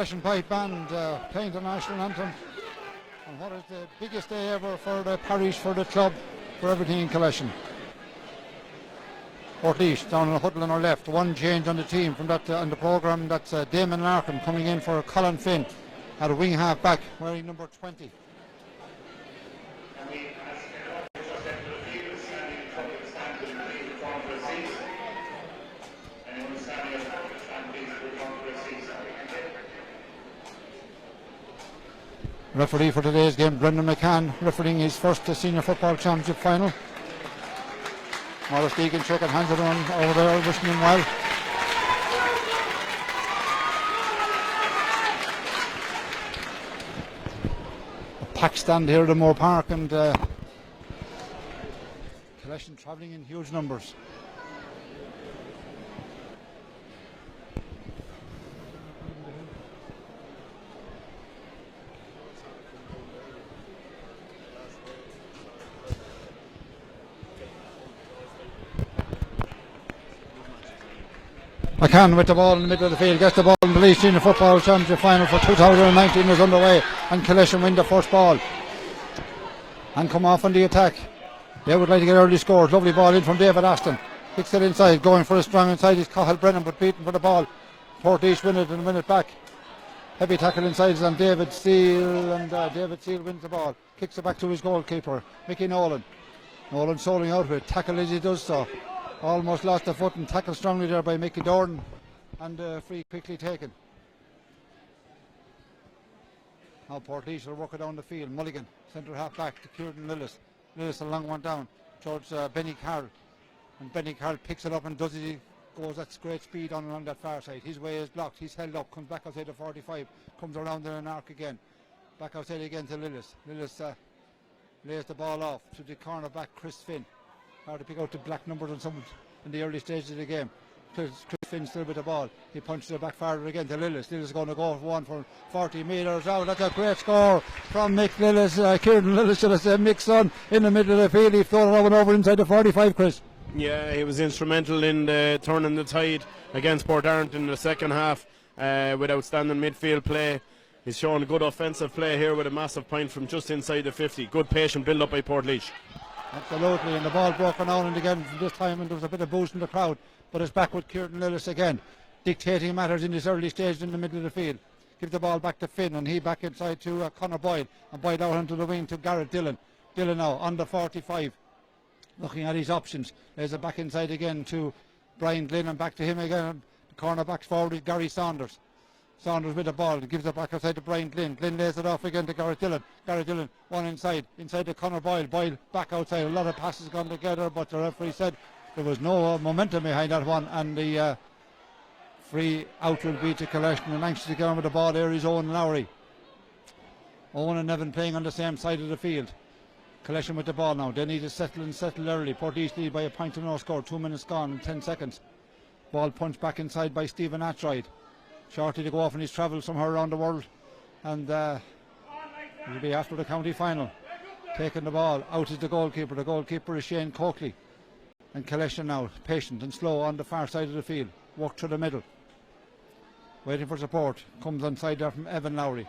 Killeshin Pipe Band playing the national anthem. And what is the biggest day ever for the parish, for the club, for everything in Killeshin. Portlaoise down in the huddle on our left. One change on the team from that on the programme. That's Damon Larkin coming in for Colin Finn at a wing half back, wearing number 20. Referee for today's game, Brendan McCann, refereeing his first Senior Football Championship final. Morris Deegan shaking hands with him over there, wishing him well. A packed stand here at the Moore Park, and Killeshin travelling in huge numbers. McCann with the ball in the middle of the field, gets the ball in the Laois Senior Football Championship Final for 2019 is underway, and Killeshin win the first ball and come off on the attack. They would like to get early scores. Lovely ball in from David Aston, kicks it inside, going for a strong inside is Cathal Brennan, but beaten for the ball. Portlaoise win it and win it back. Heavy tackle inside on David Steele, and David Steele wins the ball, kicks it back to his goalkeeper Mickey Nolan. Nolan soling out with it, tackle as he does so. Almost lost the foot and tackled strongly there by Mickey Dorn, and free quickly taken. Now Portlaoise will work it down the field. Mulligan, centre half back to Kieran Lillis. Lillis a long one down towards Benny Carroll, and Benny Carroll picks it up and does it. Goes at great speed on along that far side. His way is blocked. He's held up. Comes back outside the 45. Comes around in an arc again. Back outside again to Lillis. Lillis lays the ball off to the corner back Chris Finn. Hard to pick out the black numbers on someone in the early stages of the game. Chris Finn still with the ball. He punches it back farther again to Lillis. Lillis is going to go for one for 40 metres out. That's a great score from Mick Lillis. Kieran Lillis should have said Mick's son in the middle of the field. He thrown it over inside the 45, Chris. Yeah, he was instrumental in turning the tide against Port Arent in the second half with outstanding midfield play. He's shown a good offensive play here with a massive point from just inside the 50. Good patient build up by Portlaoise. Absolutely, and the ball broken on and again from this time, and there was a bit of boost in the crowd, but it's back with Kieran Lillis again, dictating matters in this early stage in the middle of the field. Give the ball back to Finn, and he back inside to Conor Boyle, and Boyle out onto the wing to Garrett Dillon. Dillon now on the 45, looking at his options. There's a back inside again to Brian Glynn, and back to him again. The corner backs forward is Gary Saunders. Saunders with the ball, gives it back outside to Brian Glynn. Glynn lays it off again to Garrett Dillon. Garrett Dillon, one inside to Conor Boyle. Boyle back outside. A lot of passes gone together, but the referee said there was no momentum behind that one, and the free out will be to Killeshin, and anxious to get on with the ball there is Owen Lowry. Owen and Nevin playing on the same side of the field. Killeshin with the ball now. They need to settle early. Portlaoise lead by a point to no score. 2 minutes gone and 10 seconds. Ball punched back inside by Stephen Atroyd. Shortly to go off on his travels somewhere around the world, and it'll be after the county final. Taking the ball, out is the goalkeeper. The goalkeeper is Shane Coakley, and Killeshin now patient and slow on the far side of the field. Walk through the middle, waiting for support. Comes inside there from Evan Lowry.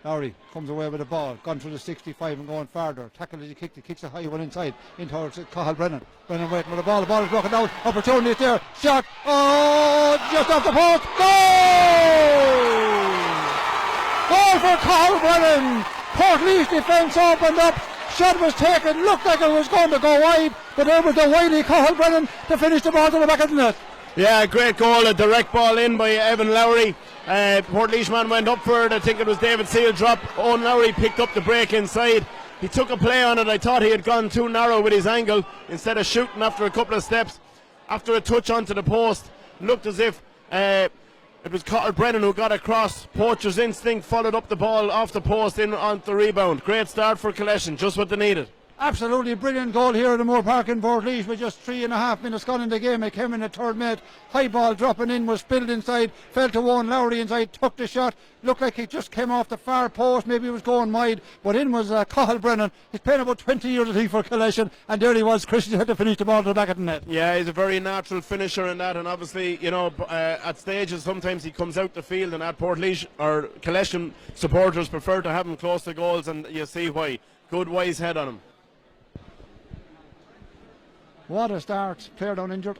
Lowry comes away with the ball, gone through the 65 and going farther. Tackle as he kicked it, kicks a high one inside, in towards Cathal Brennan. Brennan waiting for the ball is broken down. Opportunity is there, shot, just off the post, goal! Goal for Cathal Brennan. Portlaoise defence opened up, shot was taken, looked like it was going to go wide, but there was the wily Cathal Brennan to finish the ball to the back of the net. Yeah, great goal, a direct ball in by Evan Lowry. Portlaoise man went up for it. I think it was David Seal drop. Owen Lowry picked up the break inside. He took a play on it. I thought he had gone too narrow with his angle. Instead of shooting after a couple of steps, after a touch onto the post, looked as if it was Cathal Brennan who got across. Poacher's instinct followed up the ball off the post in on the rebound. Great start for Killeshin, just what they needed. Absolutely brilliant goal here at the Moore Park in Portlaoise with just 3.5 minutes gone in the game. It came in the third minute. High ball dropping in, was spilled inside, fell to Owen Lowry inside, took the shot. Looked like it just came off the far post, maybe it was going wide, but in was Cathal Brennan. He's playing about 20 years I think for Killeshin, and there he was. Christian had to finish the ball to the back of the net. Yeah, he's a very natural finisher in that, and obviously, you know, at stages sometimes he comes out the field, and at Portlaoise or Killeshin supporters prefer to have him close to goals, and you see why. Good wise head on him. What a start. Player down injured.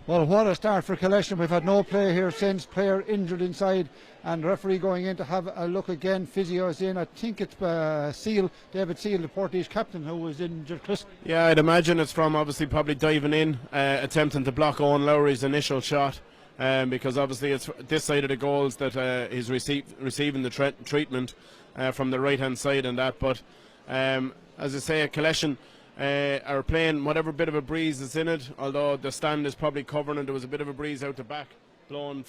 Well, what a start for Killeshin. We've had no play here since. Player injured inside, and referee going in to have a look again. Physio is in. I think it's David Seal, the Portlaoise captain, who was injured. Chris? Yeah, I'd imagine it's from obviously probably diving in, attempting to block Owen Lowry's initial shot, because obviously it's this side of the goals that he's receiving the treatment from the right hand side and that. But as I say, Killeshin are playing whatever bit of a breeze is in it, although the stand is probably covering and there was a bit of a breeze out the back blowing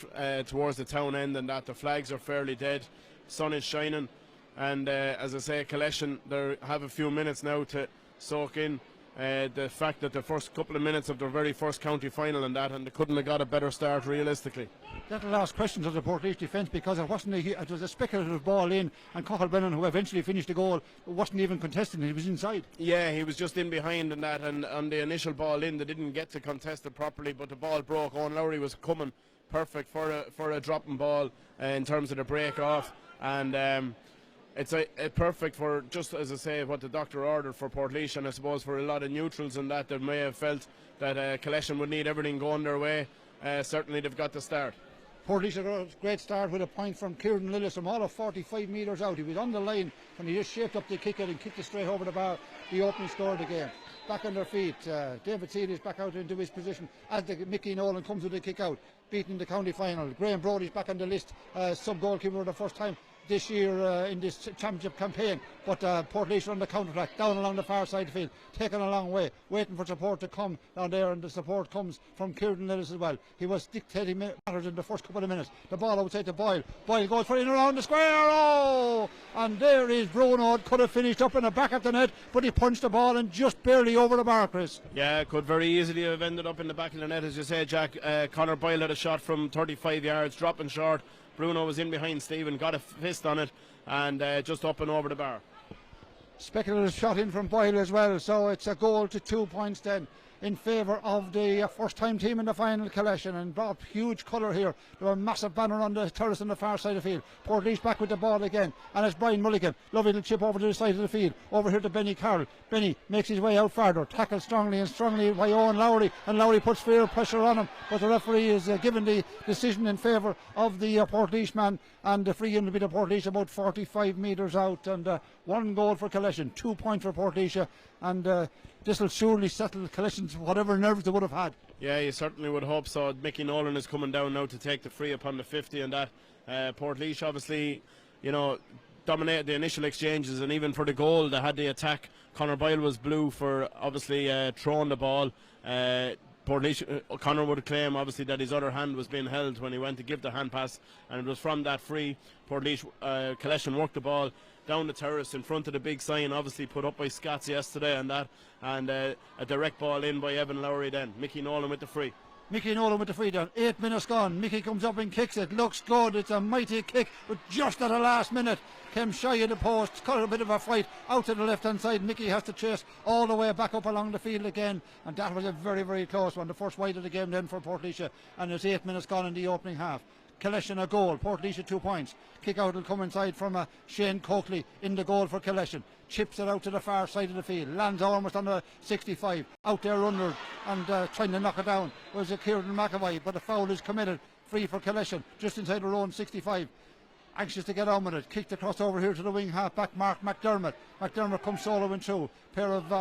towards the town end, and that the flags are fairly dead, sun is shining, and as I say, Killeshin they have a few minutes now to soak in the fact that the first couple of minutes of their very first county final and that, and they couldn't have got a better start realistically. That'll ask questions of the Portlaoise defence, because it was a speculative ball in, and Cathal Brennan, who eventually finished the goal, wasn't even contesting, he was inside. Yeah, he was just in behind and that, and on the initial ball in they didn't get to contest it properly, but the ball broke. Owen Lowry was coming perfect for a dropping ball in terms of the break off, and it's a perfect for, just as I say, what the doctor ordered for Portlaoise, and I suppose for a lot of neutrals and that may have felt that Killeshin would need everything going their way. Certainly they've got the start. Portlaoise got a great start with a point from Kieran Lillis from all of 45 metres out. He was on the line when he just shaped up the kick out and kicked it straight over the bar. The opening score of the game. Back on their feet, David Seal is back out into his position as Mickey Nolan comes with the kick out, beating the county final. Graham Brody's back on the list, sub-goalkeeper for the first time this year in this championship campaign, but Portlaoise on the counter-attack, down along the far side of the field, taken a long way, waiting for support to come down there, and the support comes from Kieran Lillis as well. He was dictating matters in the first couple of minutes. The ball outside to Boyle. Boyle goes for in around the square, and there is Bruno. Could have finished up in the back of the net, but he punched the ball and just barely over the bar, Chris. Yeah, could very easily have ended up in the back of the net, as you say, Jack. Conor Boyle had a shot from 35 yards, dropping short. Bruno was in behind Stephen, got a fist on it, and just up and over the bar. Speculative shot in from Boyle as well, so it's a goal to 2 points then in favour of the first time team in the final, Killeshin, and brought huge colour here. There were a massive banner on the terrace on the far side of the field. Portlaoise back with the ball again, and it's Brian Mulligan. Lovely little chip over to the side of the field, over here to Benny Carroll. Benny makes his way out farther, tackled strongly by Owen Lowry, and Lowry puts fair pressure on him, but the referee is given the decision in favour of the Portlaoise man, and the free in will be the Portlaoise about 45 metres out, and 1 goal for Killeshin, 2 points for Portlaoise, and this will surely settle Killeshin's whatever nerves they would have had. Yeah, you certainly would hope so. Mickey Nolan is coming down now to take the free upon the 50, and that Portlaoise obviously, you know, dominated the initial exchanges, and even for the goal they had the attack. Conor Boyle was blue for obviously throwing the ball. Portlaoise, Conor would claim obviously that his other hand was being held when he went to give the hand pass, and it was from that free. Portlaoise, Killeshin worked the ball down the terrace in front of the big sign, obviously put up by Scots yesterday, and that, and a direct ball in by Evan Lowry then. Mickey Nolan with the free. Mickey Nolan with the free down. 8 minutes gone. Mickey comes up and kicks it. Looks good. It's a mighty kick, but just at the last minute came shy of the post. Cut a bit of a fight out to the left hand side. Mickey has to chase all the way back up along the field again, and that was a very, very close one. The first wide of the game then for Portlaoise, and there's 8 minutes gone in the opening half. Killeshin a goal, Portlaoise 2 points. Kick out will come inside from Shane Coakley in the goal for Killeshin. chips it out to the far side of the field, lands almost on the 65, out there under and trying to knock it down was Kieran McAvoy, but the foul is committed, free for Killeshin, just inside their own 65. Anxious to get on with it, kicked across over here to the wing half back Mark McDermott. McDermott comes soloing through, pair of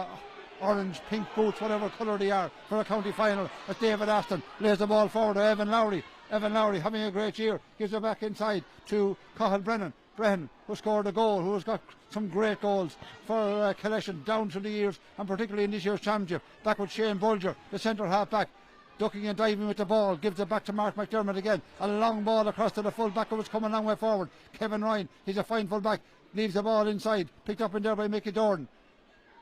orange, pink boots, whatever colour they are, for a county final as David Aston lays the ball forward to Evan Lowry. Evan Lowry having a great year, gives it back inside to Cathal Brennan, who scored a goal, who has got some great goals for Killeshin down through the years, and particularly in this year's championship. Back with Shane Bulger, the centre half back, ducking and diving with the ball, gives it back to Mark McDermott again. A long ball across to the full back, who was coming a long way forward. Kevin Ryan, he's a fine full back, leaves the ball inside, picked up in there by Mickey Dorn.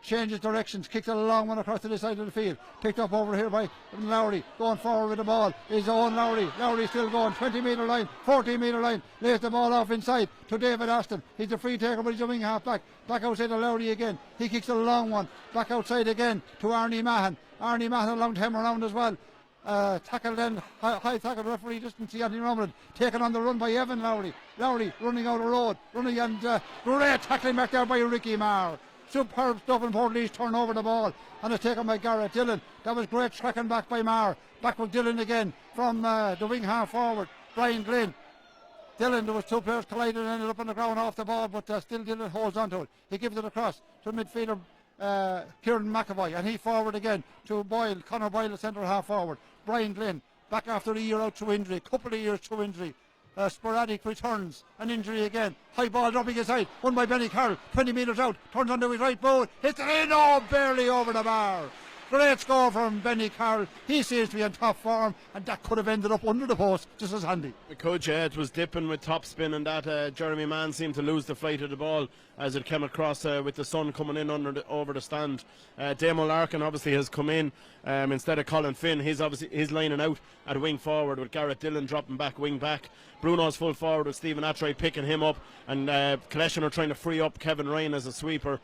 Changes directions, kicks a long one across to the side of the field, picked up over here by Lowry, going forward with the ball, his own Lowry still going, 20 metre line, 14 metre line, lays the ball off inside to David Aston. He's the free taker, but he's a wing half back outside to Lowry again, he kicks a long one, back outside again to Arnie Mahan a long time around as well. Tackle then, high tackle, referee doesn't see anything wrong with it, taken on the run by Evan Lowry running out the road, and great tackling back there by Ricky Marr. Superb stuff, and Portlaoise turn over the ball and it's taken by Garrett Dillon. That was great tracking back by Marr. Back with Dillon again from the wing half forward, Brian Glynn. Dillon, there was two players collided and ended up on the ground off the ball, but still Dillon holds on to it. He gives it across to midfielder Kieran McAvoy, and he forward again to Boyle, Conor Boyle, the centre half forward. Brian Glynn back after a year out through injury, couple of years through injury. Sporadic returns, an injury again. High ball dropping aside, won by Benny Carroll, 20 metres out, turns onto his right boot, hits it in, barely over the bar. Great score from Benny Carroll. He seems to be in top form, and that could have ended up under the post just as handy. It could, yeah. It was dipping with top spin, and that Jeremy Mann seemed to lose the flight of the ball as it came across with the sun coming in over the stand. Damo Larkin obviously has come in instead of Colin Finn. He's lining out at wing forward with Garrett Dillon dropping back wing back. Bruno's full forward with Stephen Attray picking him up, and Killeshin are trying to free up Kevin Ryan as a sweeper,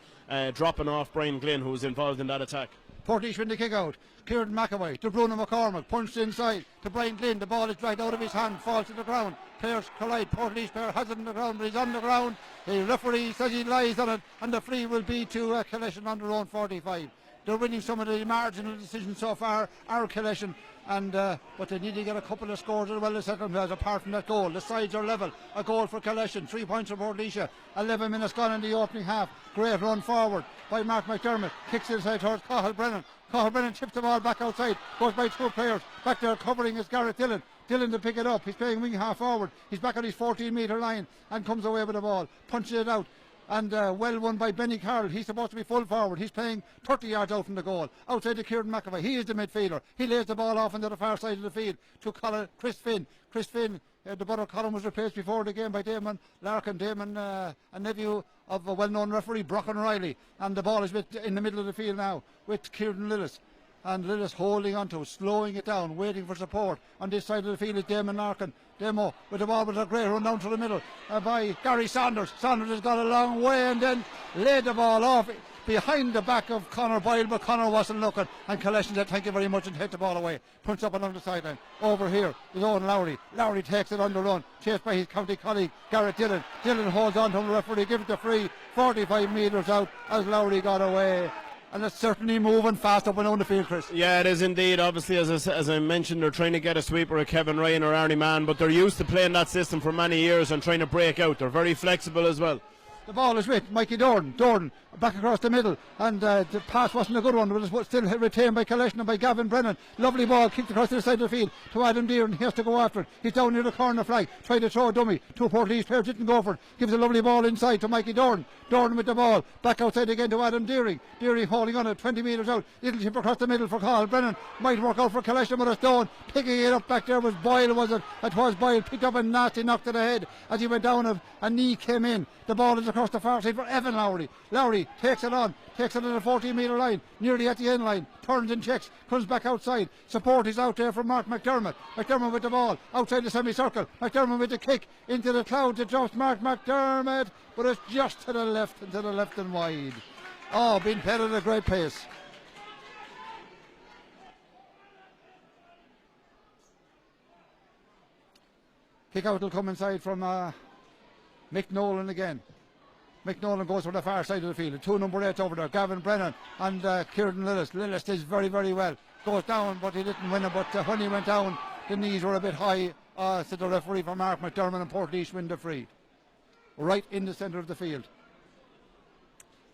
dropping off Brian Glynn, who's involved in that attack. Portlaoise win the kick out. Kieran McAvoy to Bruno McCormick, punched inside to Brian Glynn. The ball is dragged out of his hand, falls to the ground. Players collide. Portlaoise player has it on the ground, but he's on the ground. The referee says he lies on it, and the free will be to Killeshin on their own 45. They're winning some of the marginal decisions so far, our Killeshin, and but they need to get a couple of scores as well as second place apart from that goal. The sides are level. A goal for Killeshin, 3 points for Portlaoise. 11 minutes gone in the opening half. Great run forward by Mark McDermott. Kicks inside towards Cathal Brennan. Cathal Brennan chips the ball back outside. Goes by two players. Back there covering is Garrett Dillon. Dillon to pick it up. He's playing wing half forward. He's back on his 14 metre line and comes away with the ball. Punches it out. And well won by Benny Carroll. He's supposed to be full forward. He's playing 30 yards out from the goal. Outside to Kieran McAvoy. He is the midfielder. He lays the ball off into the far side of the field to Chris Finn. Chris Finn, the brother Colin, was replaced before the game by Damon Larkin. Damon, a nephew of a well-known referee, Brocken Riley. And the ball is in the middle of the field now with Kieran Lillis. And Lillis holding on to it, slowing it down, waiting for support. On this side of the field is Damon Larkin. Demo with the ball, with a great run down to the middle by Gary Saunders. Saunders has got a long way and then laid the ball off behind the back of Conor Boyle, but Conor wasn't looking, and Killeshin said thank you very much and hit the ball away. Punts up along the sideline. Over here is Owen Lowry. Lowry takes it on the run, chased by his county colleague Garrett Dillon. Dillon holds on to the referee, gives it the free, 45 metres out as Lowry got away. And it's certainly moving fast up and down the field, Chris. Yeah, it is indeed. Obviously, as I mentioned, they're trying to get a sweeper of Kevin Ryan or Arnie Mann, but they're used to playing that system for many years and trying to break out. They're very flexible as well. The ball is with Mikey Dorn. Dorn back across the middle, and the pass wasn't a good one, but it was still retained by Killeshin and by Gavin Brennan. Lovely ball kicked across the side of the field to Adam Deere, and he has to go after it. He's down near the corner flag, tried to throw a dummy to a Portlaoise player, didn't go for it. Gives a lovely ball inside to Mikey Dorn. Dorn with the ball back outside again to Adam Deering. Deering holding on it 20 metres out. Little chip across the middle for Cathal Brennan. Might work out for Killeshin, but it's Stone picking it up back there was Boyle, was it? It was Boyle, picked up a nasty knock to the head as he went down. A knee came in. The ball is across the far side for Evan Lowry. Lowry takes it on, takes it on the 14 metre line, nearly at the end line, turns and checks, comes back outside. Support is out there for Mark McDermott. McDermott with the ball outside the semicircle. McDermott with the kick into the clouds. It drops Mark McDermott, but it's just to the left and wide. Oh, being played at a great pace. Kick out will come inside from Mick Nolan again. Mick Nolan goes for the far side of the field. 2 number 8 over there, Gavin Brennan and Kieran Lillis. Lillis does very, very well. Goes down, but he didn't win it. But when he went down, the knees were a bit high. So the referee for Mark McDermott and Portlaoise win the free. Right in the centre of the field.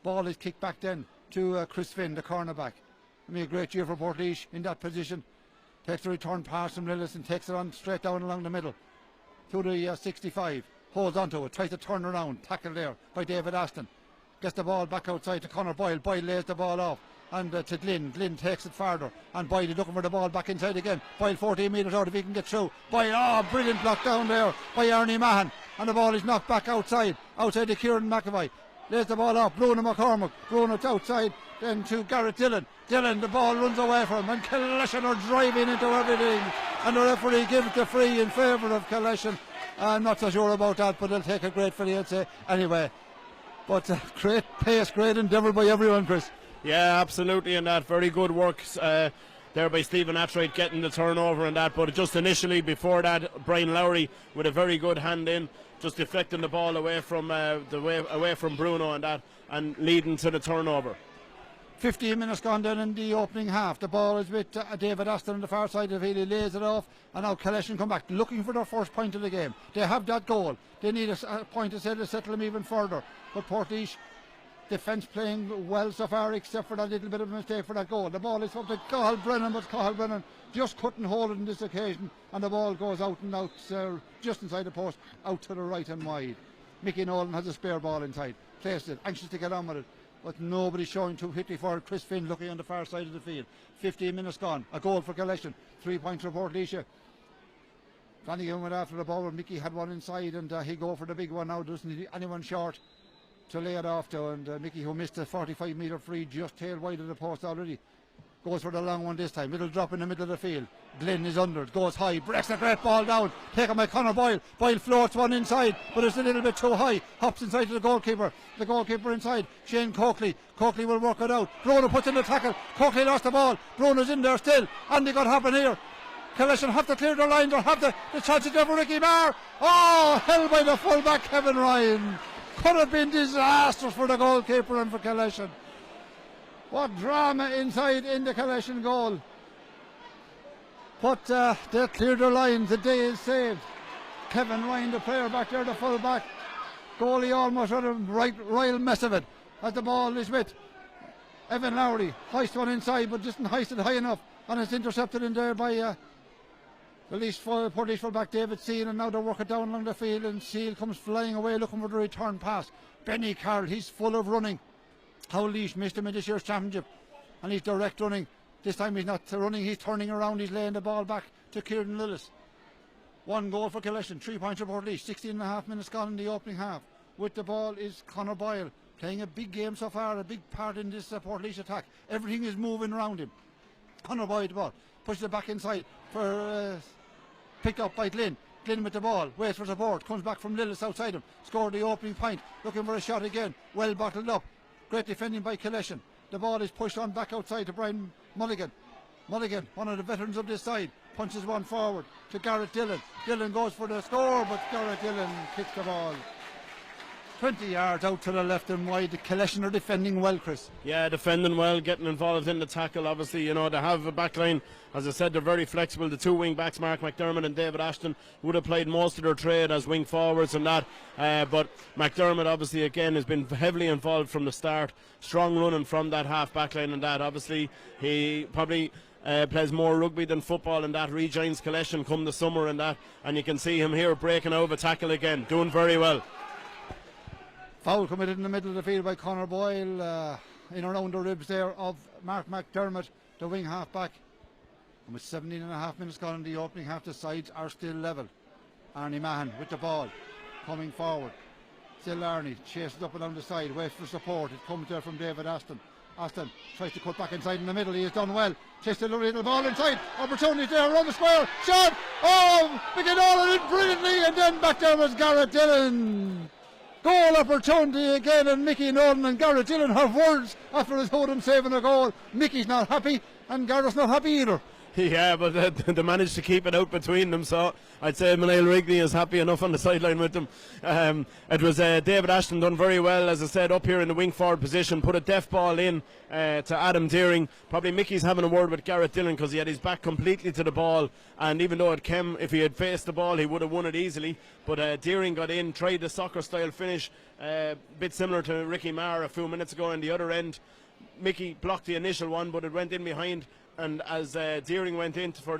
Ball is kicked back then to Chris Finn, the cornerback. I mean, a great year for Portlaoise in that position. Takes the return pass from Lillis and takes it on straight down along the middle to the 65. Holds onto it, tries to turn around. Tackle there by David Aston. Gets the ball back outside to Conor Boyle. Boyle lays the ball off. And to Glynn. Glynn takes it farther. And Boyle is looking for the ball back inside again. Boyle 14 metres out if he can get through. Boyle, brilliant block down there by Ernie Mahan. And the ball is knocked back outside to Kieran McAvoy. Lays the ball off. Bruno McCormick. Bruno outside. Then to Garrett Dillon. Dillon, the ball runs away from him. And Killeshin are driving into everything. And the referee gives the free in favour of Killeshin. I'm not so sure about that, but they'll take a great free, I'd say. Anyway, but great pace, great endeavour by everyone, Chris. Yeah, absolutely, and that very good work there by Stephen Attright getting the turnover and that. But just initially before that, Brian Lowry with a very good hand in, just deflecting the ball away from away from Bruno and that, and leading to the turnover. 15 minutes gone down in the opening half. The ball is with David Aston on the far side of the field. He lays it off, and now Killeshin come back looking for their first point of the game. They have that goal. They need a point to settle them even further. But Portlaoise defence playing well so far, except for that little bit of a mistake for that goal. The ball is up to Cathal Brennan, but Cathal Brennan just couldn't hold it on this occasion, and the ball goes out and out just inside the post, out to the right and wide. Mickey Nolan has a spare ball inside, placed it, anxious to get on with it, but nobody showing too quickly for it. Chris Finn looking on the far side of the field. 15 minutes gone, a goal for Killeshin, 3 points for Portlaoise. Flanagan went after the ball, and Mickey had one inside, and he go for the big one now. Doesn't need anyone short to lay it off to, and Mickey, who missed a 45 metre free just tail wide of the post already, goes for the long one this time. Little drop in the middle of the field. Glynn is under it, goes high, breaks a great ball down, taken by Conor Boyle. Boyle floats one inside, but it's a little bit too high. Hops inside to the goalkeeper inside, Shane Coakley. Coakley will work it out. Bruno puts in the tackle. Coakley lost the ball. Bruno's in there still. Andy got happen here. Killeshin have to clear the lines, or have the chances there for Ricky Marr. Oh, held by the fullback Kevin Ryan. Could have been disastrous for the goalkeeper and for Killeshin. What drama inside in the Killeshin goal. But they cleared their lines. The day is saved. Kevin Ryan, the player back there, the full-back. Goalie almost had a royal mess of it. As the ball is with Evan Lowry. Hoist one inside, but doesn't hoist it high enough. And it's intercepted in there by the Portlaoise full-back David Seal. And now they're working down along the field, and Seal comes flying away looking for the return pass. Benny Carroll, he's full of running. How Laois missed him in this year's championship, and he's direct running. This time he's not running, he's turning around, he's laying the ball back to Kieran Lillis. 1 goal for Killeshin, 3 points for Portlaoise. 16.5 minutes gone in the opening half. With the ball is Conor Boyle, playing a big game so far, a big part in this Portlaoise attack. Everything is moving around him. Conor Boyle the ball, pushes it back inside for picked up by Glynn. Glynn with the ball, waits for support, comes back from Lillis outside him, scored the opening point, looking for a shot again, well bottled up. Great defending by Killeshin. The ball is pushed on back outside to Brian Mulligan. Mulligan, one of the veterans of this side, punches one forward to Garrett Dillon. Dillon goes for the score, but Garrett Dillon kicks the ball 20 yards out to the left and wide. The Killeshin are defending well, Chris. Yeah, defending well, getting involved in the tackle. Obviously, you know, they have a back line. As I said, they're very flexible. The 2 wing backs, Mark McDermott and David Ashton, would have played most of their trade as wing forwards and that. But McDermott, obviously, again, has been heavily involved from the start. Strong running from that half back line and that. Obviously, he probably plays more rugby than football, and that rejoins Killeshin come the summer and that. And you can see him here breaking out of a tackle again, doing very well. Foul committed in the middle of the field by Conor Boyle, in around the ribs there of Mark McDermott, the wing half back. And with 17.5 minutes gone in the opening half, the sides are still level. Arnie Mahan with the ball, coming forward. Still Arnie, chases up along the side, waits for support. It comes there from David Aston. Aston tries to cut back inside in the middle. He has done well. Chases a little ball inside. Opportunity there around the square. Shot! Oh! Mickey Nolan in brilliantly, and then back there was Garrett Dillon. Goal opportunity again, and Mickey Nolan and Garrett Dillon have words after his Odom saving a goal. Mickey's not happy, and Garrett's not happy either. Yeah, but they managed to keep it out between them, so I'd say Niall Rigney is happy enough on the sideline with them. It was David Ashton done very well, as I said, up here in the wing forward position, put a deft ball in to Adam Deering. Probably Mickey's having a word with Garrett Dillon because he had his back completely to the ball, and even though it came, if he had faced the ball he would have won it easily, but Deering got in, tried the soccer style finish, a bit similar to Ricky Marr a few minutes ago on the other end. Mickey blocked the initial one, but it went in behind, and as Deering went in for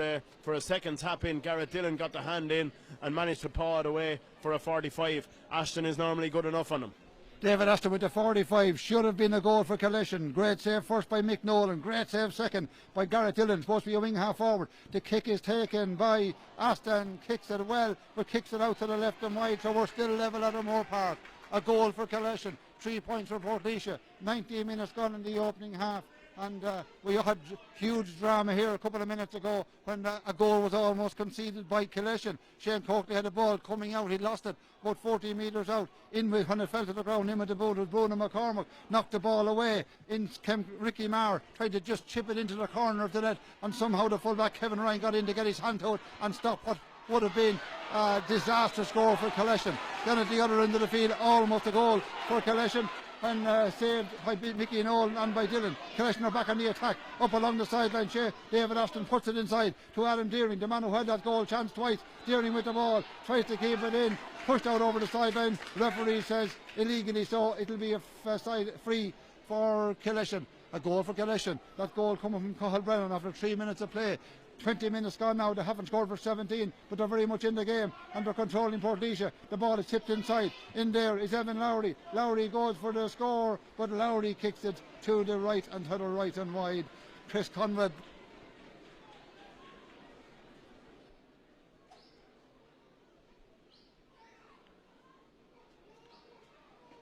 a second tap in, Garrett Dillon got the hand in and managed to paw it away for a 45. Ashton is normally good enough on him. David Ashton with the 45, should have been a goal for Killeshin. Great save first by Mick Nolan, great save second by Garrett Dillon, supposed to be a wing half forward. The kick is taken by Ashton, kicks it well, but kicks it out to the left and wide, so we're still level at Moore Park. A goal for Killeshin, 3 points for Portlaoise, 19 minutes gone in the opening half. And we had huge drama here a couple of minutes ago when a goal was almost conceded by Killeshin. Shane Coakley had a ball coming out, he lost it about 40 metres out. In with, when it fell to the ground, in with the boot was Bruno McCormack, knocked the ball away. In came Ricky Marr, tried to just chip it into the corner of the net, and somehow the fullback Kevin Ryan got in to get his hand to it and stop what would have been a disastrous score for Killeshin. Then at the other end of the field, almost a goal for Killeshin, when saved by Mickey Nolan and by Dillon. Killeshin are back on the attack, up along the sideline. David Ashton puts it inside to Adam Deering, the man who had that goal chance twice. Deering with the ball, tries to keep it in, pushed out over the sideline. Referee says illegally, so it'll be a side free for Killeshin. A goal for Killeshin. That goal coming from Cathal Brennan after 3 minutes of play. 20 minutes gone now, they haven't scored for 17, but they're very much in the game and they're controlling Portlaoise. The ball is tipped inside. In there is Evan Lowry. Lowry goes for the score, but Lowry kicks it to the right and to the right and wide. Chris Conway.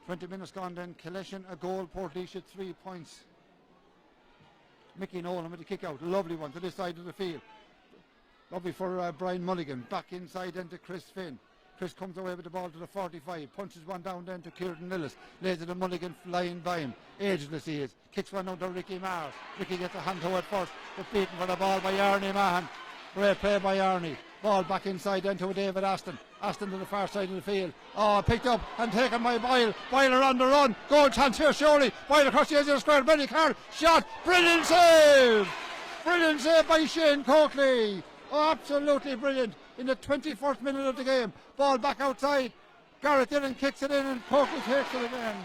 "20 minutes gone then, Killeshin a goal, Portlaoise 3 points. Mickey Nolan with the kick out, a lovely one to this side of the field. Lovely for Brian Mulligan, back inside then to Chris Finn. Chris comes away with the ball to the 45, punches one down then to Kieran Lillis, lays it to Mulligan flying by him, ageless he is, kicks one down to Ricky Marr. Ricky gets a hand to it first, but beaten for the ball by Arnie Mahan. Great play by Arnie. Ball back inside then to David Ashton. Ashton to the far side of the field. Oh, picked up and taken by Boyle. Boyle on the run. Goal chance here surely. Boyle across the edge of the square. Benny Carroll. Shot. Brilliant save. Brilliant save by Shane Coakley. Oh, absolutely brilliant. In the 21st minute of the game. Ball back outside. Garrett Dillon kicks it in and Coakley takes it again.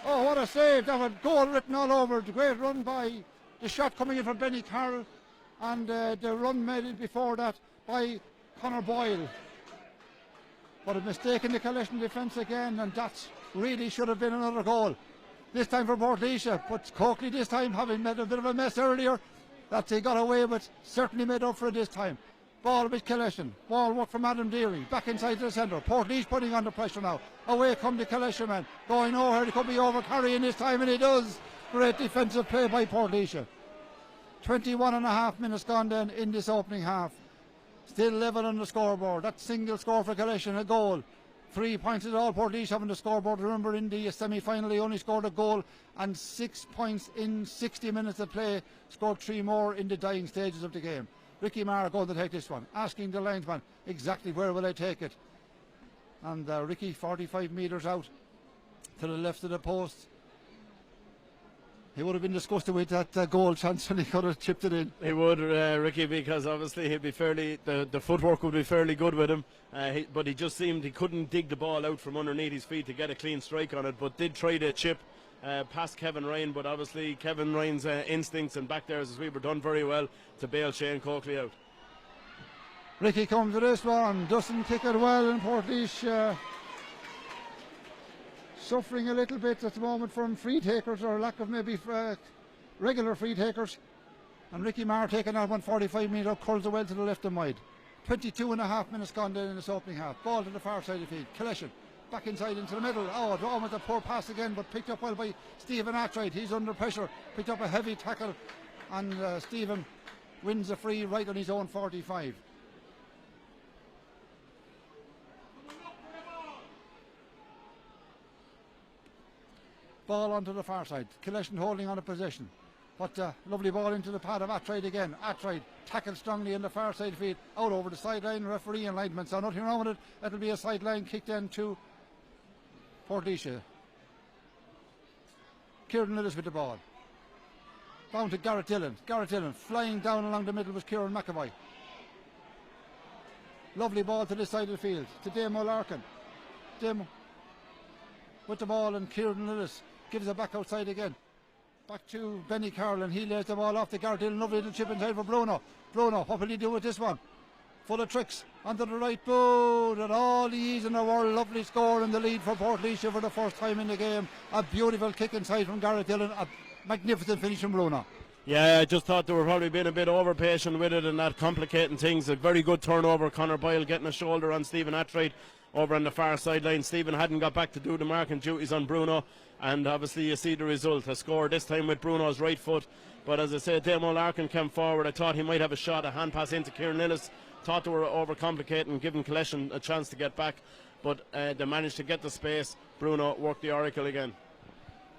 Oh, what a save. That had goal written all over it. The great run by the shot coming in from Benny Carroll. And the run made before that by Conor Boyle. But a mistake in the Killeshin defence again, and that really should have been another goal. This time for Portlaoise, but Coakley this time, having made a bit of a mess earlier, that he got away with, certainly made up for it this time. Ball with Killeshin, ball work from Adam Deary, back inside the centre. Portlaoise putting under pressure now. Away come the Killeshin man, going nowhere, he could be over carrying this time, and he does. Great defensive play by Portlaoise. 21 and a half minutes gone then in this opening half. Still level on the scoreboard. That single score for Killeshin, a goal. 3 points at all. Portlaoise having the scoreboard. Remember, in the semi-final, he only scored a goal and 6 points in 60 minutes of play. Scored 3 more in the dying stages of the game. Ricky Marr going to take this one, asking the linesman exactly where will I take it. And Ricky 45 metres out to the left of the post. He would have been disgusted with that goal chance and he could have chipped it in. He would, Ricky, because obviously he'd be fairly, the footwork would be fairly good with him. But he just seemed he couldn't dig the ball out from underneath his feet to get a clean strike on it. But did try to chip past Kevin Ryan. But obviously Kevin Ryan's instincts and back there as we were done very well to bail Shane Coakley out. Ricky comes to this one, doesn't kick it well, and Portlaoise suffering a little bit at the moment from free takers, or lack of maybe regular free takers. And Ricky Marr taking that 145 metre, curls it well to the left and wide. 22 and a half minutes gone then in this opening half. Ball to the far side of the field. Killeshin back inside into the middle. Oh, it almost a poor pass again, but picked up well by Stephen Attride. He's under pressure. Picked up a heavy tackle, and Stephen wins a free right on his own 45. Ball onto the far side. Killeshin holding on a possession. But lovely ball into the pad of Attride again. Attride tackled strongly in the far side field, out over the sideline. Referee and linesman saw nothing wrong with it. It'll be a sideline kick then to Portlaoise. Kieran Lillis with the ball. Down to Garrett Dillon. Garrett Dillon flying down along the middle was Kieran McAvoy. Lovely ball to this side of the field to Damo Larkin. Damo with the ball, and Kieran Lillis gives it back outside again. Back to Benny Carlin. He lays the ball off to Garrett Dillon. Lovely little chip inside for Bruno. Bruno, what will he do with this one? Full of tricks onto the right boot, and all the ease in the world. Lovely score in the lead for Portlaoise for the first time in the game. A beautiful kick inside from Garrett Dillon. A magnificent finish from Bruno. Yeah, I just thought they were probably being a bit over patient with it and not complicating things. A very good turnover. Conor Boyle getting a shoulder on Stephen Attride over on the far sideline. Stephen hadn't got back to do the marking duties on Bruno, and obviously you see the result. A score this time with Bruno's right foot. But as I said, Damo Larkin came forward. I thought he might have a shot, a hand pass into Kieran Lillis. Thought they were overcomplicating, giving Killeshin a chance to get back, but they managed to get the space. Bruno worked the oracle again.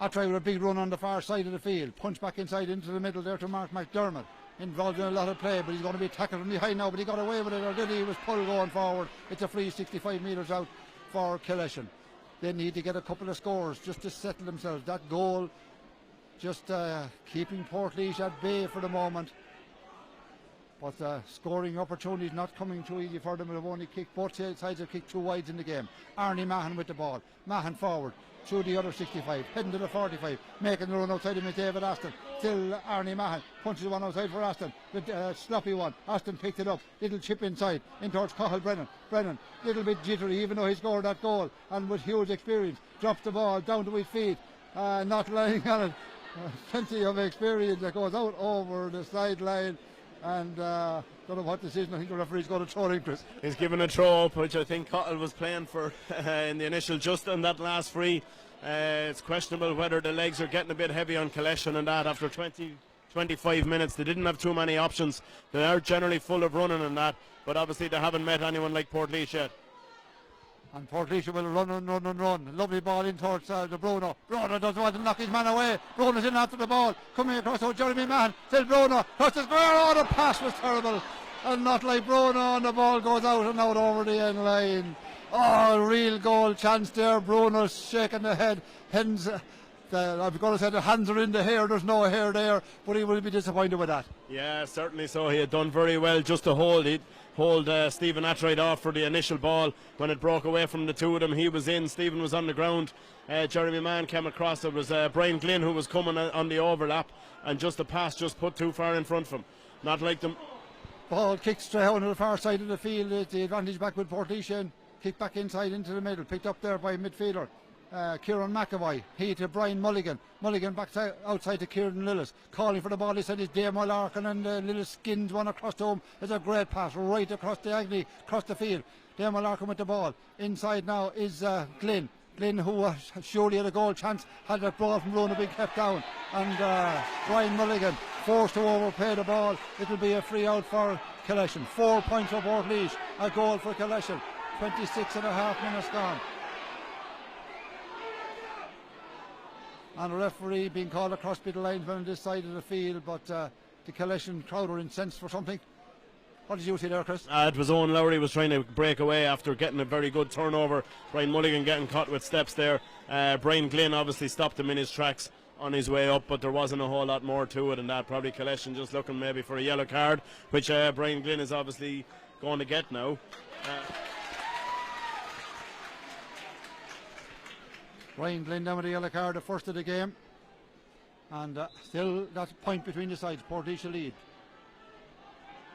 Attride with a big run on the far side of the field. Punch back inside into the middle there to Mark McDermott. Involved in a lot of play, but he's going to be tackled from behind now, but he got away with it, or did he? He was pulled going forward. It's a free 65 metres out for Killeshin. They need to get a couple of scores just to settle themselves. That goal just keeping Portlaoise at bay for the moment. But scoring opportunities not coming too easy for them. They've only kicked, both sides have kicked 2 wides in the game. Arnie Mahan with the ball. Mahan forward through the other 65, heading to the 45, making the run outside him with David Aston. Still Arnie Mahan punches one outside for Aston. The sloppy one. Aston picked it up. Little chip inside in towards Cathal Brennan. Brennan, little bit jittery, even though he scored that goal, and with huge experience, drops the ball down to his feet, not lying on it. Plenty of experience that goes out over the sideline. And don't know what decision. I think the referee's going to throw him, Chris. He's given a throw up, which I think Cottle was playing for in the initial, just on that last free. It's questionable whether the legs are getting a bit heavy on Killeshin and that after 25 minutes. They didn't have too many options. They are generally full of running and that, but obviously they haven't met anyone like Portlaoise yet. And Portlaoise will run. Lovely ball in towards the Bruno. Bruno doesn't want to knock his man away. Bruno's in after the ball. Coming across to Jeremy Mahan. Still Bruno. Across the square. Oh, the pass was terrible. And not like Bruno. And the ball goes out and out over the end line. Oh, a real goal chance there. Bruno's shaking the head. Hens, I've got to say the hands are in the hair. There's no hair there. But he will be disappointed with that. Yeah, certainly so. He had done very well just to hold Stephen Attride off for the initial ball. When it broke away from the two of them, he was in. Stephen was on the ground. Jeremy Mann came across. It was Brian Glynn who was coming on the overlap, and just the pass just put too far in front of him. Not like them. Ball kicked straight out to the far side of the field. It's the advantage back with Portlaoise. Kick back inside into the middle. Picked up there by midfielder Kieran McAvoy. He to Brian Mulligan. Mulligan back outside to Kieran Lillis. Calling for the ball. He said it's Damo Larkin, and Lillis skins one across to him. It's a great pass right across diagonally across the field. Damo Larkin with the ball. Inside now is Glynn. Glynn, who surely had a goal chance, had a ball from Bruno being kept down. And Brian Mulligan forced to overplay the ball. It'll be a free out for Killeshin. 4 points for Portlaoise. A goal for Killeshin. 26 and a half minutes gone. And a referee being called across by the linesman on this side of the field, but the Killeshin crowd were incensed for something. What did you see there, Chris? It was Owen Lowry was trying to break away after getting a very good turnover. Brian Mulligan getting caught with steps there. Brian Glynn obviously stopped him in his tracks on his way up, but there wasn't a whole lot more to it than that. Probably Killeshin just looking maybe for a yellow card, which Brian Glynn is obviously going to get now. Brian Glynn down with a yellow card, the first of the game. And still that point between the sides. Portlaoise lead.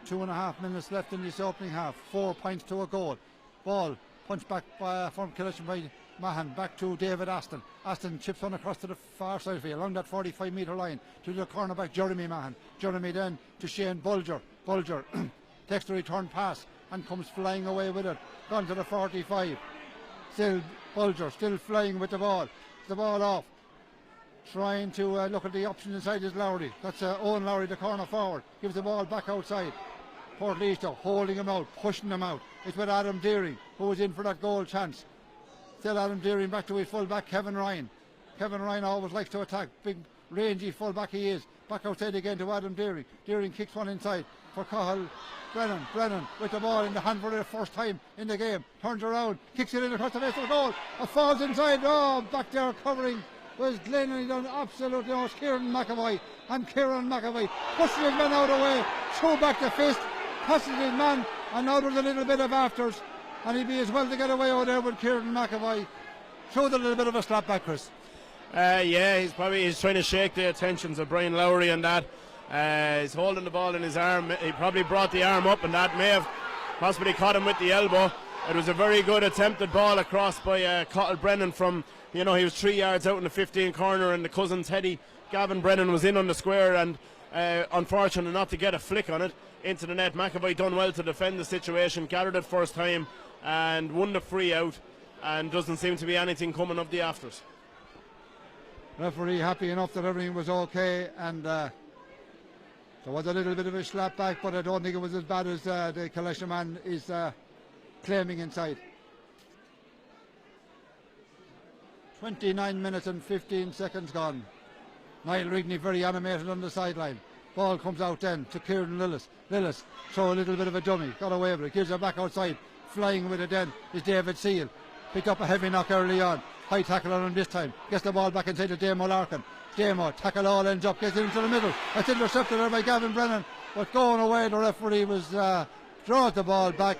2.5 minutes left in this opening half. 4 points to a goal. Ball punched back from Killeshin by Mahan. Back to David Aston. Aston chips on across to the far side field along that 45-metre line to the cornerback Jeremy Mahan. Jeremy then to Shane Bulger. Bulger takes the return pass and comes flying away with it. Gone to the 45. Still Bulger, still flying with the ball. The ball off. Trying to look at the option inside is Lowry. That's Owen Lowry, the corner forward. Gives the ball back outside. Portlaoise holding him out, pushing him out. It's with Adam Deering, who was in for that goal chance. Still Adam Deering back to his full back, Kevin Ryan. Kevin Ryan always likes to attack. Big rangy full back he is. Back outside again to Adam Deering. Deering kicks one inside for Cathal Brennan. Brennan with the ball in the hand for the first time in the game. Turns around, kicks it in across the face of the goal. It falls inside. Oh, back there covering was Glenn, and he done absolutely no. Kieran McAvoy. And Kieran McAvoy pushes his man out of the way. Throw back the fist. Passes his man. And now there's a little bit of afters. And he'd be as well to get away out there with Kieran McAvoy. Showed a little bit of a slap back, Chris. Yeah, he's trying to shake the attentions of Brian Lowry and that. He's holding the ball in his arm. He probably brought the arm up, and that may have possibly caught him with the elbow. It was a very good attempted ball across by Cathal Brennan from, he was 3 yards out in the 15 corner, and the cousin's Teddy Gavin Brennan was in on the square, and unfortunate not to get a flick on it into the net. McAvoy done well to defend the situation, gathered it first time and won the free out, and doesn't seem to be anything coming of the afters. Referee happy enough that everything was okay, and there was a little bit of a slap back, but I don't think it was as bad as the Killeshin man is claiming inside. 29 minutes and 15 seconds gone. Niall Rigney very animated on the sideline. Ball comes out then to Kieran Lillis. Lillis throw a little bit of a dummy, got away with it, gives it back outside. Flying with it then is David Seal. Picked up a heavy knock early on. High tackle on him this time. Gets the ball back inside to Damo Larkin. Damo, tackle all ends up, gets it into the middle. It's intercepted there by Gavin Brennan. But going away, the referee was draws the ball back.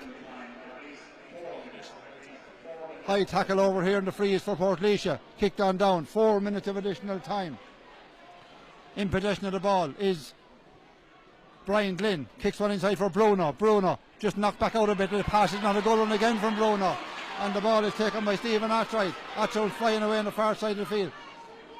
High tackle over here, and the free is for Portlaoise. Kicked on down. 4 minutes of additional time. In possession of the ball is Brian Glynn. Kicks one inside for Bruno. Bruno just knocked back out a bit. The pass is not a goal run again from Bruno. And the ball is taken by Stephen Artright. Artright flying away on the far side of the field.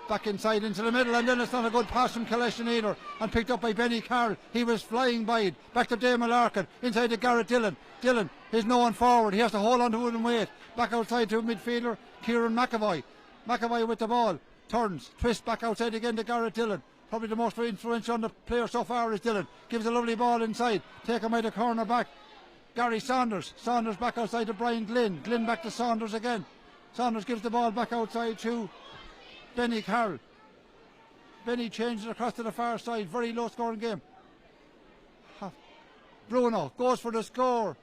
Back inside into the middle, and then it's not a good pass from Killeshin either. And picked up by Benny Carroll. He was flying by it. Back to Damon Larkin. Inside to Garrett Dillon. Dillon is no one forward. He has to hold on to it and wait. Back outside to midfielder Kieran McAvoy. McAvoy with the ball. Turns. Twist back outside again to Garrett Dillon. Probably the most influential on the player so far is Dillon. Gives a lovely ball inside. Taken by the corner back. Gary Saunders. Saunders back outside to Brian Glynn. Glynn back to Saunders again. Saunders gives the ball back outside to Benny Carroll. Benny changes across to the far side. Very low scoring game. Bruno goes for the score.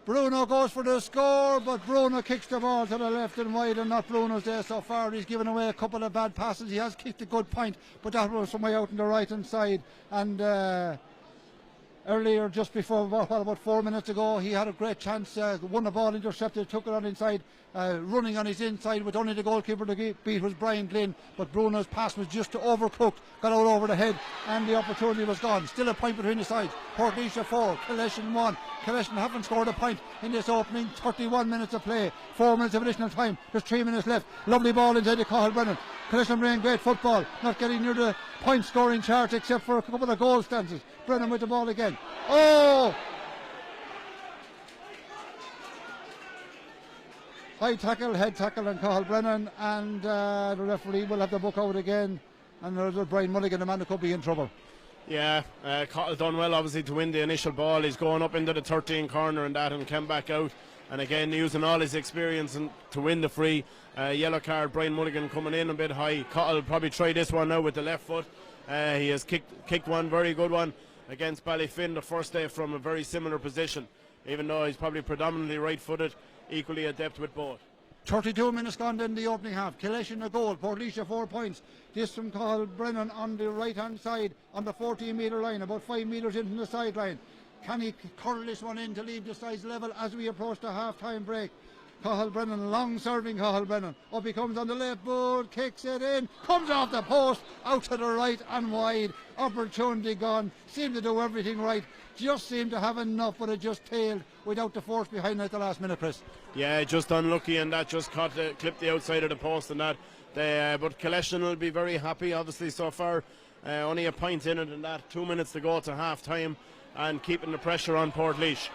Bruno goes for the score, but Bruno kicks the ball to the left and wide, and not Bruno's there so far. He's given away a couple of bad passes. He has kicked a good point, but that was from way out on the right hand side. And earlier, just before, about 4 minutes ago, he had a great chance, won the ball, intercepted, took it on inside, running on his inside with only the goalkeeper to beat was Brian Glynn, but Bruno's pass was just overcooked, got out over the head, and the opportunity was gone. Still a point between the sides. Portlaoise 4, Killeshin 1. Killeshin haven't scored a point in this opening 31 minutes of play. 4 minutes of additional time. There's 3 minutes left. Lovely ball inside to Cathal Brennan. Killeshin playing great football, not getting near the point scoring chart except for a couple of goal stances. Brennan with the ball again. Oh! High tackle, head tackle on Cathal Brennan, and the referee will have the book out again, and there's Brian Mulligan, the man who could be in trouble. Yeah, Cathal done well obviously to win the initial ball. He's going up into the 13 corner and that, and came back out, and again using all his experience to win the free. Yellow card, Brian Mulligan coming in a bit high. Cathal probably try this one now with the left foot. He has kicked one, very good one against Ballyfin the first day from a very similar position, even though he's probably predominantly right footed, equally adept with both. 32 minutes gone in the opening half. Killeshin a goal, Portlaoise 4 points. This from Cathal Brennan on the right hand side on the 14 metre line, about 5 metres into the sideline. Can he curl this one in to leave the sides level as we approach the half time break? Cathal Brennan, long serving Cathal Brennan. Up he comes on the left board, kicks it in, comes off the post, out to the right and wide. Opportunity gone, seemed to do everything right, just seemed to have enough, but it just tailed without the force behind it at the last minute, Chris. Yeah, just unlucky, and that just clipped the outside of the post and that. But Killeshin will be very happy, obviously, so far. Only a point in it, and that 2 minutes to go to half time, and keeping the pressure on Portlaoise.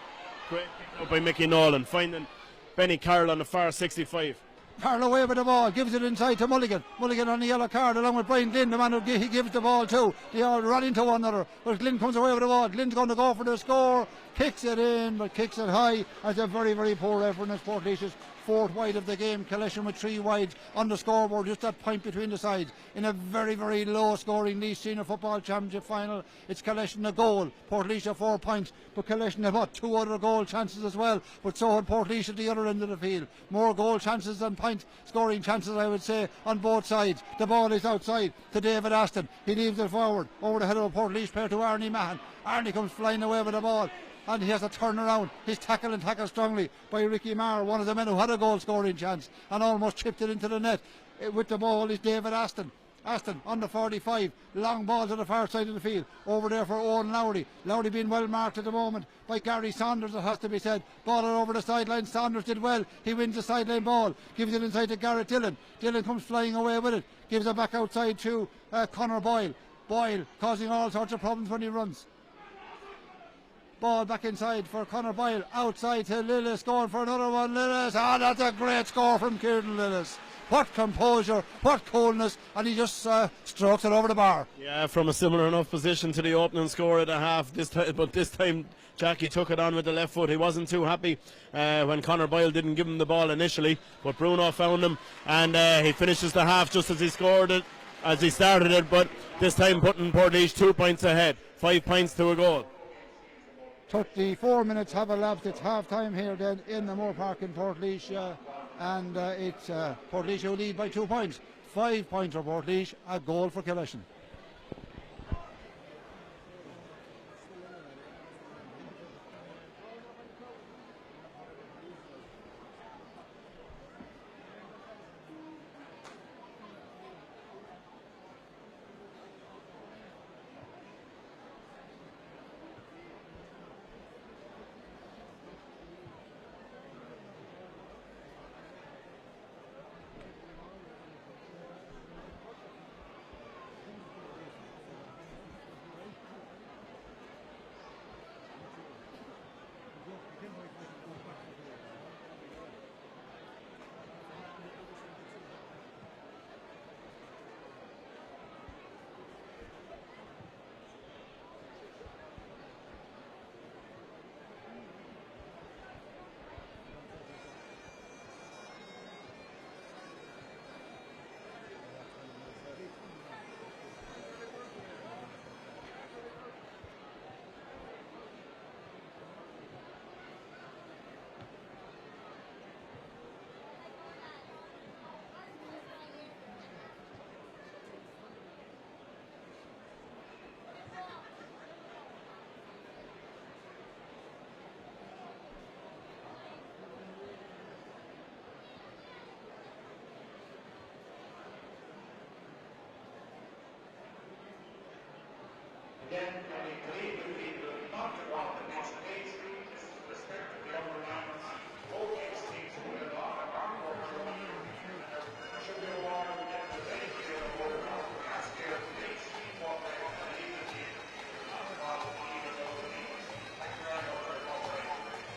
Great pick up by Mickey Nolan, finding Benny Carroll on the far 65. Carroll away with the ball, gives it inside to Mulligan. Mulligan on the yellow card along with Brian Glynn, the man who he gives the ball to. They all run into one another, but Glynn comes away with the ball. Glynn's going to go for the score, kicks it in, but kicks it high. That's a very, very poor effort, and it's Portlaoise's fourth wide of the game. Killeshin with 3 wides on the scoreboard, just that point between the sides. In a very, very low scoring Laois Senior Football Championship final, it's Killeshin a goal, Portlaoise 4 points, but Killeshin have got 2 other goal chances as well, but so had Portlaoise at the other end of the field. More goal chances than point scoring chances, I would say, on both sides. The ball is outside to David Aston. He leaves it forward over the head of a Portlaoise player to Arnie Mahan. Arnie comes flying away with the ball, and he has to turn around. He's tackled strongly by Ricky Marr, one of the men who had a goal scoring chance and almost chipped it into the net. With the ball is David Aston. Aston on the 45, long ball to the far side of the field, over there for Owen Lowry. Lowry being well marked at the moment by Gary Saunders, it has to be said. Ball it over the sideline. Saunders did well. He wins the sideline ball, gives it inside to Garrett Dillon. Dillon comes flying away with it, gives it back outside to Conor Boyle. Boyle causing all sorts of problems when he runs. Ball back inside for Conor Boyle, outside to Lillis, going for another one. Lillis, that's a great score from Kieran Lillis. What composure, what coolness, and he just strokes it over the bar. Yeah, from a similar enough position to the opening score at the half, but this time Jackie took it on with the left foot. He wasn't too happy when Conor Boyle didn't give him the ball initially, but Bruno found him, and he finishes the half just as he scored it, as he started it, but this time putting Portlaoise 2 points ahead, 5 points to a goal. 34 minutes have elapsed. It's half time here then in the Moore Park in Portlaoise, and it's Portlaoise who lead by 2 points. 5 points for Portlaoise, a goal for Killeshin. Again, I believe the people not to want the next page is to respect the other lines. Both these teams will be on should be a war to get the very clear of what the last year makes team what they want to leave the team. Not while even those teams. Thank you very much for your cooperation.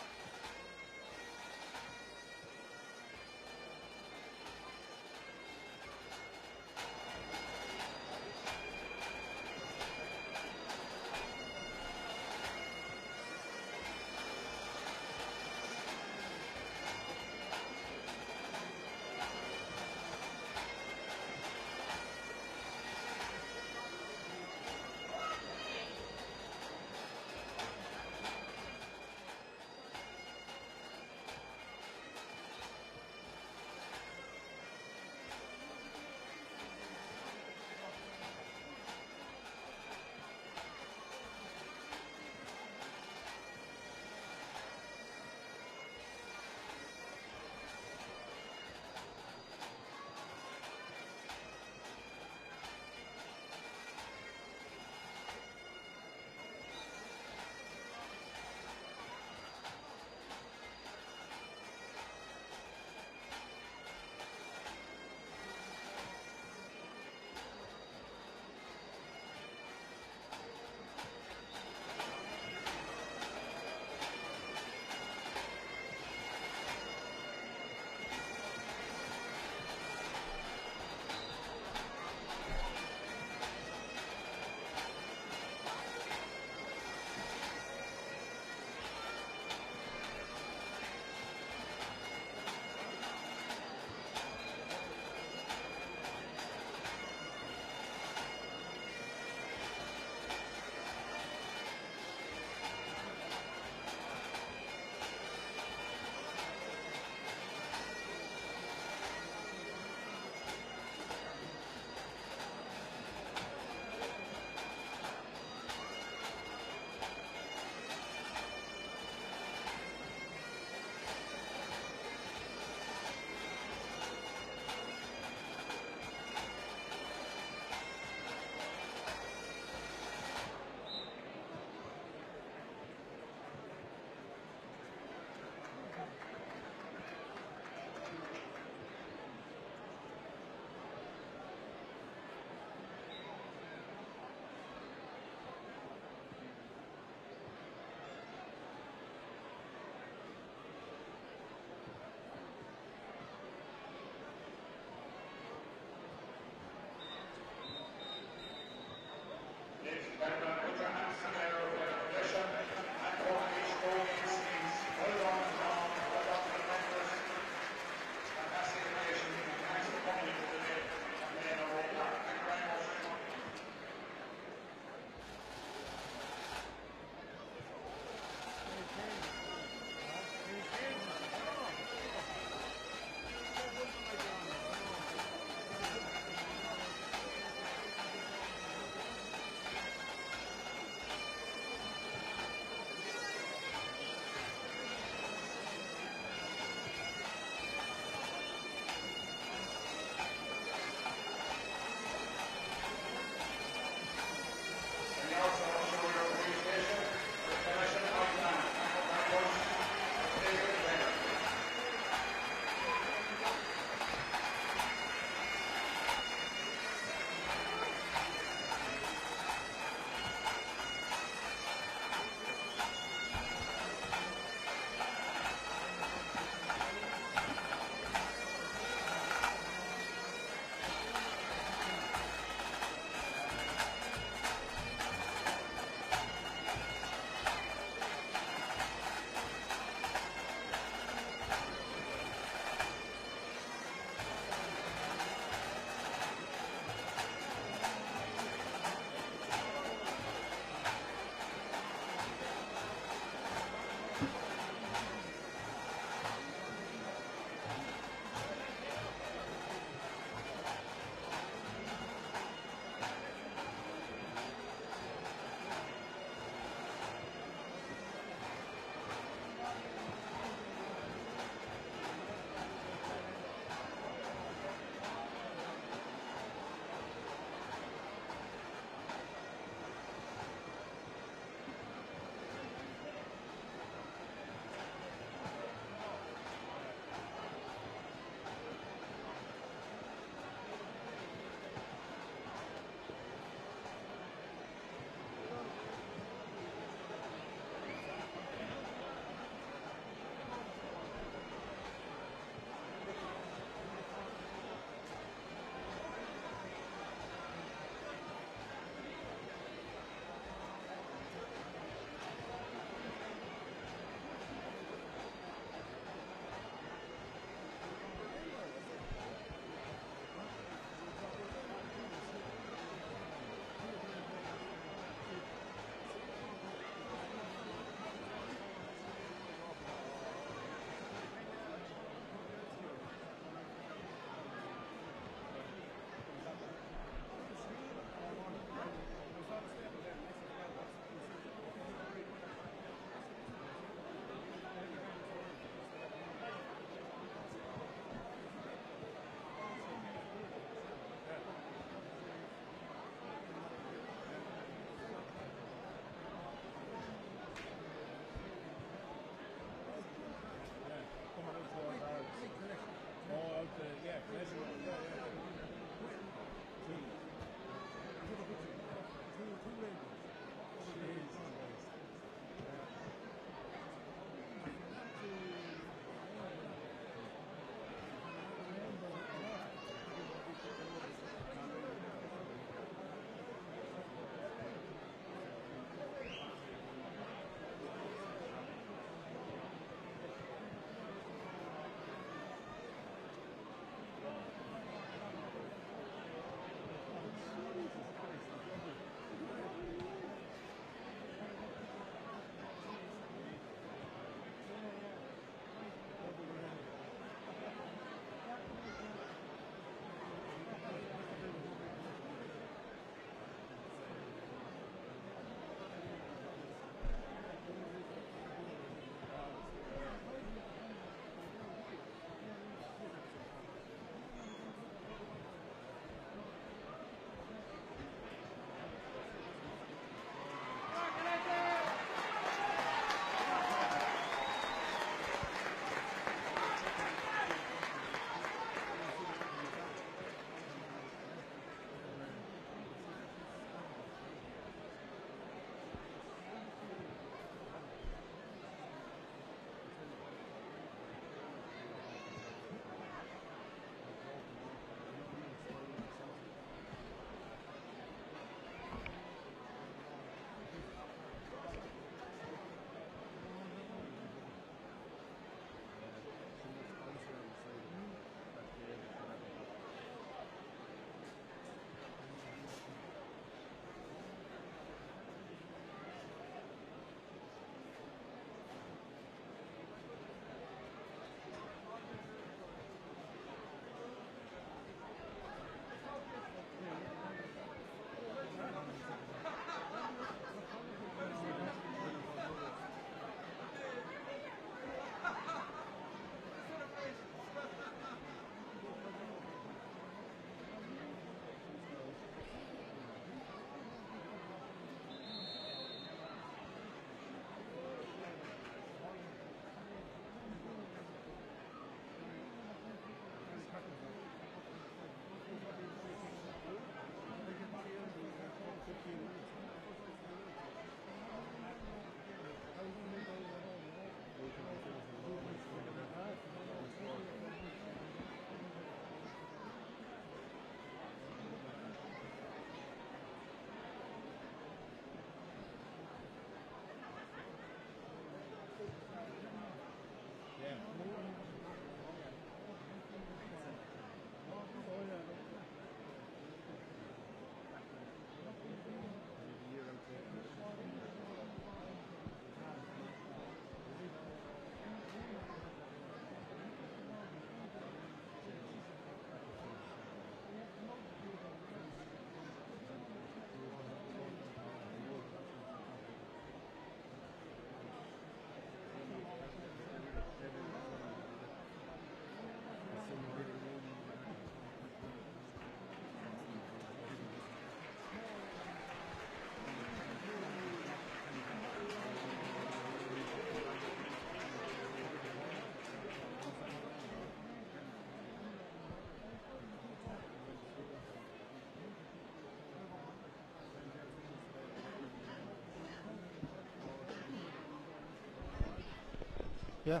Yeah.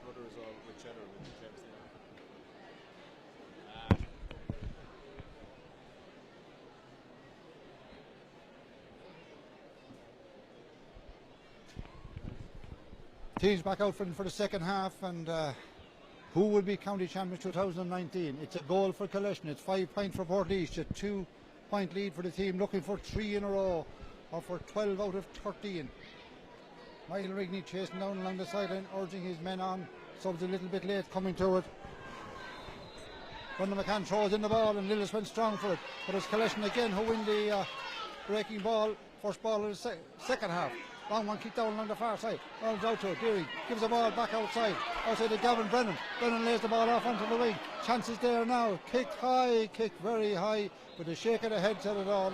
Brother is all with cheddar with James Teams back out for the second half, and who will be county champions 2019? It's a goal for Killeshin. It's 5 points for Portlaoise. A 2-point lead for the team, looking for 3 in a row, or for 12 out of 13. Michael Rigney chasing down along the sideline, urging his men on. Subs a little bit late coming to it. Brendan McCann throws in the ball, and Lillis went strong for it. But it's Killeshin again who win the breaking ball, first ball of the second half. Long one kicked down along the far side. Runs out to it. Deering gives the ball back outside to Gavin Brennan. Brennan lays the ball off onto the wing. Chances there now. Kicked high, kicked very high, with a shake of the head said it all.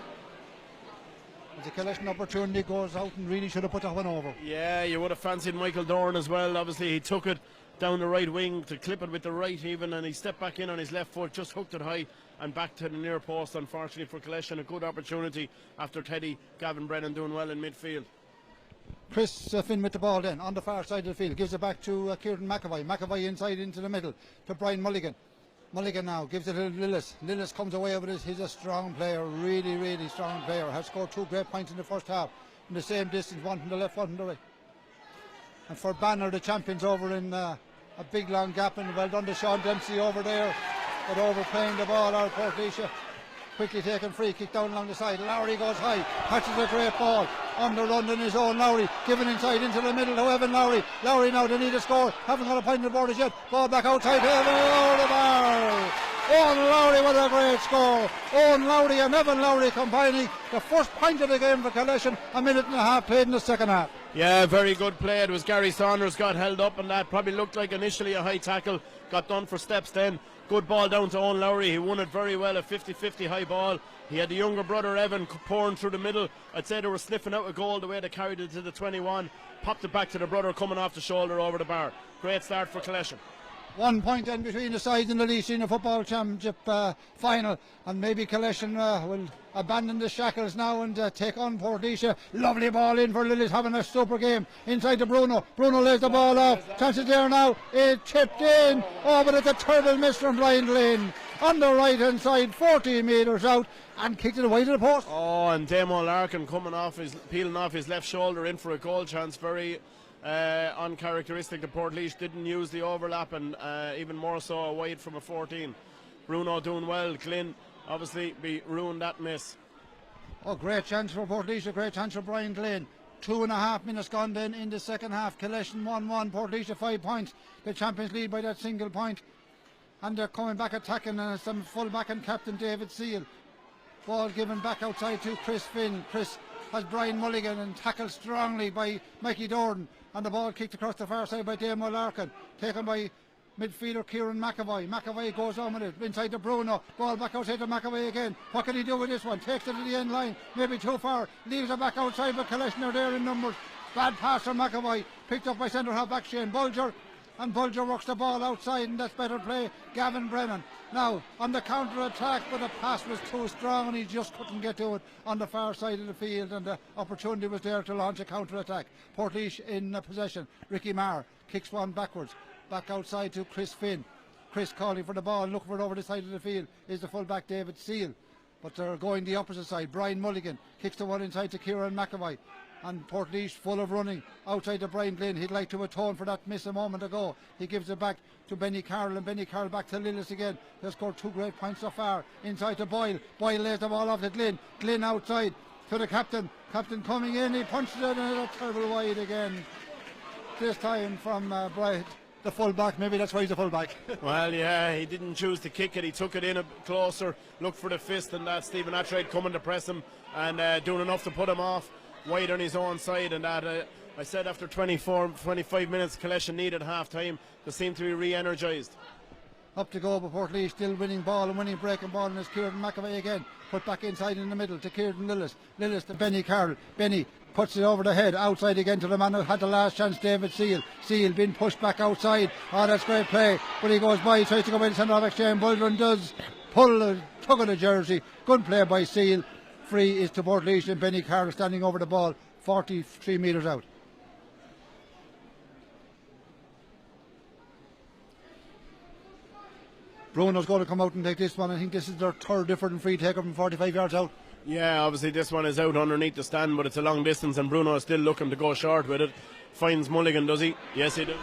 As the Killeshin opportunity goes out, and really should have put that one over. Yeah, you would have fancied Michael Dorn as well. Obviously, he took it down the right wing to clip it with the right even, and he stepped back in on his left foot, just hooked it high and back to the near post. Unfortunately for Killeshin, a good opportunity after Teddy Gavin Brennan doing well in midfield. Chris Finn with the ball then on the far side of the field, gives it back to Kieran McAvoy. McAvoy inside into the middle to Brian Mulligan. Mulligan now gives it to Lillis. Lillis comes away with it. He's a strong player, really strong player. Has scored 2 great points in the first half in the same distance, one from the left, one from the right. And for Banner, the champions over in a big long gap, and well done to Sean Dempsey over there, but overplaying the ball out of Portlaoise. Quickly taken free, kick down along the side. Lowry goes high, catches a great ball on the run in his own. Lowry given inside into the middle to Evan Lowry. Lowry now, they need a score, haven't got a point on the board as yet. Ball back outside to Evan over the bar. Owen Lowry with a great score. Owen Lowry and Evan Lowry combining the first point of the game for Killeshin. A minute and a half played in the second half. Yeah, very good play. It was Gary Saunders got held up, and that probably looked like initially a high tackle, got done for steps then. Good ball down to Owen Lowry. He won it very well, a 50-50 high ball. He had the younger brother Evan pouring through the middle. I'd say they were sniffing out a goal the way they carried it to the 21. Popped it back to the brother coming off the shoulder over the bar. Great start for Killeshin. 1 point in between the sides in the Laois Senior Football Championship final, and maybe Killeshin will abandon the shackles now and take on Portlaoise. Lovely ball in for Lillis, having a super game inside to Bruno. Bruno lays the ball off, chances there now, it chipped in. Oh, but it's a terrible miss from Brian Lynn on the right hand side, 14 metres out, and kicked it away to the post. Oh, and Damo Larkin peeling off his left shoulder in for a goal chance. Very uncharacteristic. The Portlaoise didn't use the overlap, and even more so a wide from a 14. Bruno doing well. Glynn obviously ruined that miss. Oh, great chance for Portlaoise, a great chance for Brian Glynn. 2.5 minutes gone then in the second half. Killeshin 1-1, Portlaoise 5 points. The champions lead by that single point, and they're coming back attacking, and some full back and captain David Seal. Ball given back outside to Chris Finn. Chris has Brian Mulligan and tackled strongly by Mikey Dorn, and the ball kicked across the far side by Damo Larkin, taken by midfielder Kieran McAvoy. McAvoy goes on with it inside to Bruno. Ball back outside to McAvoy again. What can he do with this one? Takes it to the end line, maybe too far, leaves it back outside, but Killeshin are there in numbers. Bad pass from McAvoy, picked up by centre half back Shane Bulger, and Bulger works the ball outside, and that's better play. Gavin Brennan now on the counter attack, but the pass was too strong and he just couldn't get to it on the far side of the field, and the opportunity was there to launch a counter attack. Portlaoise in possession. Ricky Marr kicks one backwards, back outside to Chris Finn. Chris calling for the ball, looking for it over the side of the field is the fullback David Seal, but they're going the opposite side. Brian Mulligan kicks the one inside to Kieran McAvoy, and Portlaoise full of running outside to Brian Glynn. He'd like to atone for that miss a moment ago. He gives it back to Benny Carroll, and Benny Carroll back to Lillis again. They scored 2 great points so far. Inside to Boyle. Boyle lays the ball off to Glynn. Glynn outside to the captain. Captain coming in. He punches it, and it's a terrible wide again. This time from Brian, the full-back. Maybe that's why he's a full-back. Well, yeah, he didn't choose to kick it. He took it in a closer, looked for the fist, and that Stephen Attrade coming to press him and doing enough to put him off wide on his own side. And that I said after 25 minutes Killeshin needed half time. They seem to be re-energised. Up to go, but Portlaoise still winning ball and winning breaking ball, and it's Kieran McAvoy again. Put back inside in the middle to Kieran Lillis. Lillis to Benny Carroll. Benny puts it over the head, outside again to the man who had the last chance, David Seal. Seal being pushed back outside. Oh, that's great play. But he goes by, he tries to go by the centre of exchange. Buldron does pull a tug of the jersey. Good play by Seal. Free is to Portlaoise, and Benny Carroll standing over the ball 43 metres out. Bruno's going to come out and take this one. I think this is their third different free taker from 45 yards out. Yeah, obviously this one is out underneath the stand, but it's a long distance and Bruno is still looking to go short with it. Finds Mulligan, does he? Yes, he does.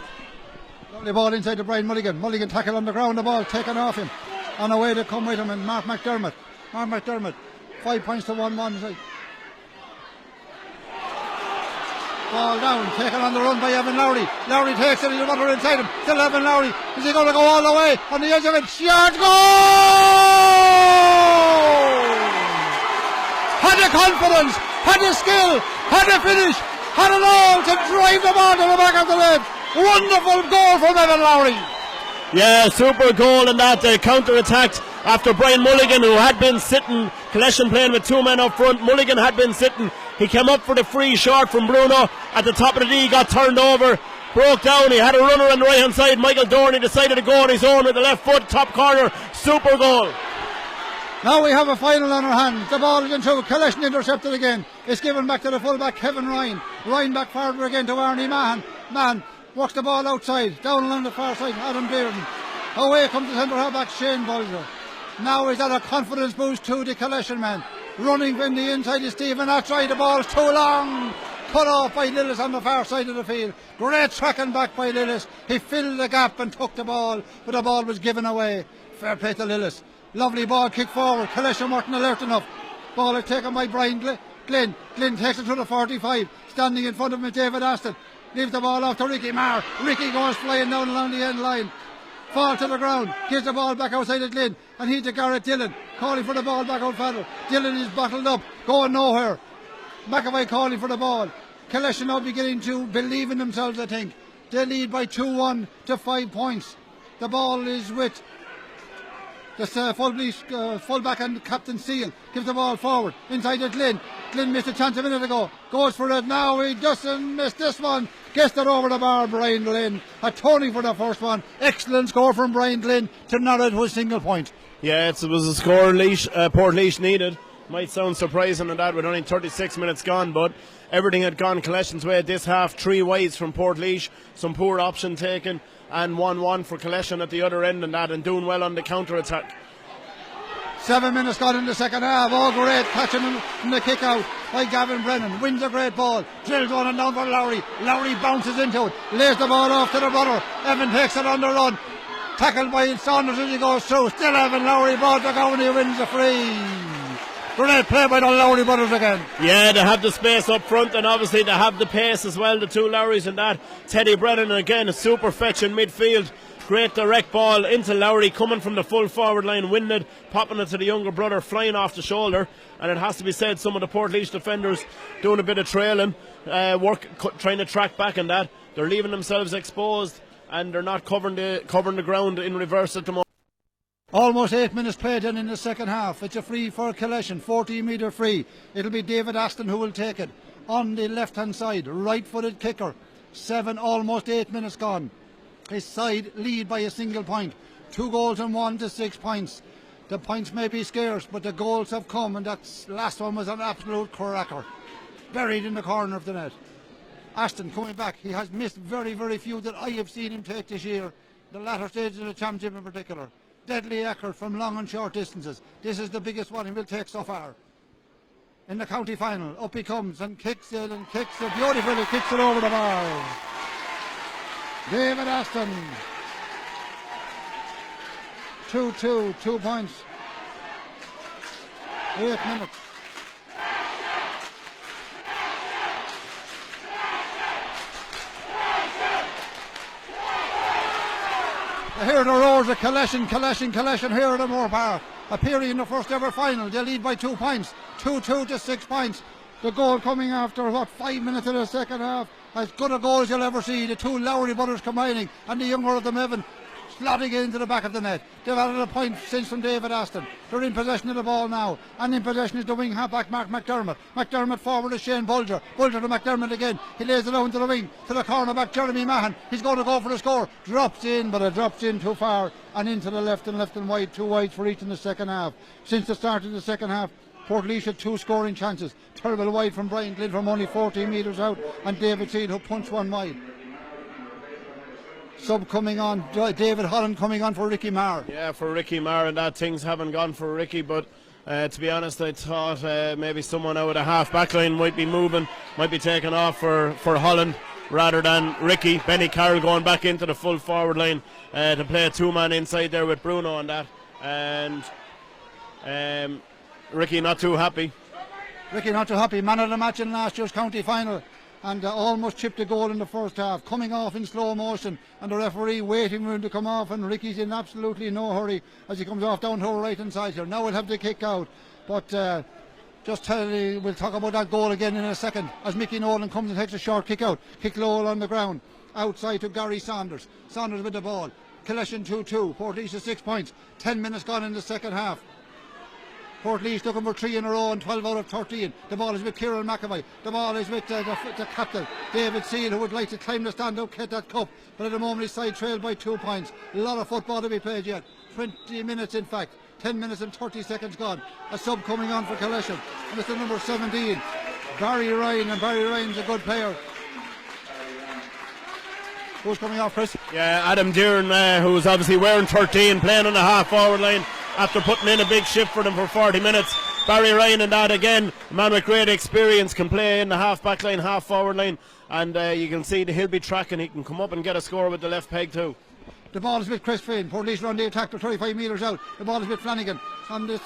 Lovely ball inside to Brian Mulligan. Mulligan tackle on the ground, the ball taken off him. On the way to come with him, and Mark McDermott. 5 points to 1-1. Ball down, taken on the run by Evan Lowry. Lowry takes it, he's got her inside him. Still Evan Lowry. Is he going to go all the way? On the edge of it, shot, goal! Had the confidence, had the skill, had the finish, had it all to drive the ball to the back of the net. Wonderful goal from Evan Lowry. Yeah, super goal in that counter-attack after Brian Mulligan, who had been sitting. Killeshin playing with 2 men up front. Mulligan had been sitting. He came up for the free shot from Bruno. At the top of the D, got turned over, broke down. He had a runner on the right-hand side. Michael Dorney decided to go on his own with the left foot, top corner. Super goal. Now we have a final on our hands. The ball is into Killeshin, intercepted again. It's given back to the fullback Kevin Ryan. Ryan back forward again to Arnie Mahan. Mahan works the ball outside, down along the far side, Adam Bearden. Away comes the centre half back Shane Bolger. Now he's at a confidence boost to the Killeshin man. Running from the inside is Stephen Atsai. The ball's too long. Cut off by Lillis on the far side of the field. Great tracking back by Lillis. He filled the gap and took the ball, but the ball was given away. Fair play to Lillis. Lovely ball kick forward. Killeshin weren't alert enough. Ball is taken by Brian Glynn. Glynn takes it to the 45. Standing in front of him is David Aston. Leaves the ball off to Ricky Marr. Ricky goes flying down along the end line. Fall to the ground. Gives the ball back outside of Glynn. And he's to Garrett Dillon. Calling for the ball back out Fadder. Dillon is bottled up. Going nowhere. McAvoy calling for the ball. Killeshin now beginning to believe in themselves, I think. They lead by 2-1 to 5 points. The ball is with the fullback and Captain Seal. Gives the ball forward. Inside to Glynn. Glynn missed a chance a minute ago. Goes for it now. He doesn't miss this one. Gets it over the bar, Brian Glynn. A Tony for the first one. Excellent score from Brian Glynn to narrow it to a single point. Yeah, it was a score Portlaoise needed. Might sound surprising in that with only 36 minutes gone, but everything had gone Killeshin's way this half. 3 wides from Portlaoise, some poor option taken, and 1-1 for Killeshin at the other end and that, and doing well on the counter-attack. 7 minutes gone in the second half. All great catching in the kick out by Gavin Brennan. Wins a great ball. Drills one and down for Lowry. Lowry bounces into it. Lays the ball off to the brother. Evan takes it on the run. Tackled by Saunders as he goes through. Still Evan Lowry ball to go and he wins the free. Great play by the Lowry brothers again. Yeah, they have the space up front and obviously they have the pace as well, the 2 Lowrys and that. Teddy Brennan again, a super fetch in midfield. Great direct ball into Lowry, coming from the full forward line, winded, popping it to the younger brother, flying off the shoulder. And it has to be said, some of the Portlaoise defenders doing a bit of trailing, trying to track back and that. They're leaving themselves exposed and they're not covering the ground in reverse at the moment. Almost 8 minutes played in the second half. It's a free for Killeshin, 14-metre free. It'll be David Aston who will take it. On the left-hand side, right-footed kicker. almost 8 minutes gone. His side lead by a single point. 2 goals and 1 to 6 points. The points may be scarce, but the goals have come, and that last one was an absolute cracker. Buried in the corner of the net. Aston coming back. He has missed very, very few that I have seen him take this year. The latter stages of the championship in particular. Deadly accurate from long and short distances. This is the biggest one he will take so far. In the county final, up he comes and kicks it beautifully, kicks it over the bar. David Aston. 2-2, 2 points. 8 minutes. I hear the roars of Killeshin here at the Moore Park. Appearing in the first ever final, they lead by 2 points. 2-2 to 6 points. The goal coming after 5 minutes of the second half. As good a goal as you'll ever see. The 2 Lowry brothers combining and the younger of them, Evan, slotting it into the back of the net. They've added a point since from David Aston. They're in possession of the ball now, and in possession is the wing halfback Mark McDermott. McDermott forward is Shane Bulger. Bulger to McDermott again. He lays it down to the wing to the cornerback Jeremy Mahan. He's going to go for the score. Drops in, but it drops in too far and into the left and wide. 2 wides for each in the second half. Since the start of the second half, Portlaoise had 2 scoring chances. Terrible wide from Brian Glynn from only 14 metres out, and David Seal who punched one wide. Sub coming on, David Holland coming on for Ricky Marr. Yeah, for Ricky Marr, and that things haven't gone for Ricky, but to be honest, I thought maybe someone out of the half back line might be moving, might be taken off for Holland rather than Ricky. Benny Carroll going back into the full forward line to play a two-man inside there with Bruno on that, and Ricky not too happy. Ricky not too happy, man of the match in last year's county final, and almost chipped a goal in the first half, coming off in slow motion, and the referee waiting for him to come off, and Ricky's in absolutely no hurry as he comes off down to our right hand side here. Now we'll have the kick out, but just tell you, we'll talk about that goal again in a second as Mickey Nolan comes and takes a short kick out, kick low on the ground, outside to Gary Saunders. Saunders with the ball. Killeshin 2-2, Portlaoise 6 points, 10 minutes gone in the second half. Portlaoise looking for 3 in a row and 12 out of 13. The ball is with Kieran McAvoy. The ball is with the captain, David Seal, who would like to climb the stand out, get that cup. But at the moment he's side trailed by 2 points. A lot of football to be played yet. 20 minutes in fact. 10 minutes and 30 seconds gone. A sub coming on for Killeshin. And it's the number 17, Barry Ryan. And Barry Ryan's a good player. Who's coming off, Chris? Yeah, Adam Dearn, who's obviously wearing 13, playing on the half forward line after putting in a big shift for them for 40 minutes. Barry Ryan and that again, a man with great experience, can play in the half back line, half forward line, and you can see that he'll be tracking. He can come up and get a score with the left peg too. The ball is with Chris Finn. Portlaoise run the attack to 35 metres out. The ball is with Flanagan on this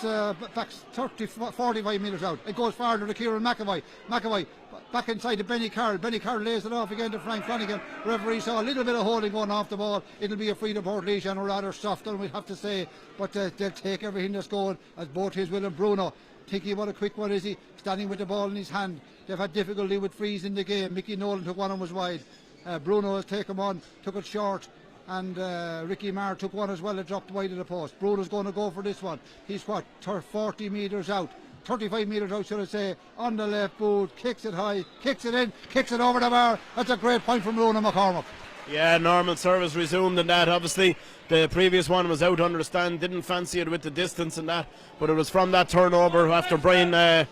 back 45 metres out. It goes farther to Kieran McAvoy. McAvoy back inside to Benny Carroll. Benny Carroll lays it off again to Frank Flanagan. Referee saw a little bit of holding going off the ball. It'll be a free to Portlaoise and a rather soft one, we'd have to say. But they'll take everything that's going, as both his Will and Bruno. Thinking what a quick one is he, standing with the ball in his hand. They've had difficulty with frees in the game. Mickey Nolan took one and was wide. Bruno has taken one, took it short. And Ricky Marr took one as well, it dropped wide of the post. Bruno's going to go for this one. He's 40 metres out, 35 metres out should I say, on the left boot, kicks it high, kicks it in, kicks it over the bar. That's a great point from Bruno McCormack. Yeah, normal service resumed in that. Obviously the previous one was out under the stand, didn't fancy it with the distance and that, but it was from that turnover after Brian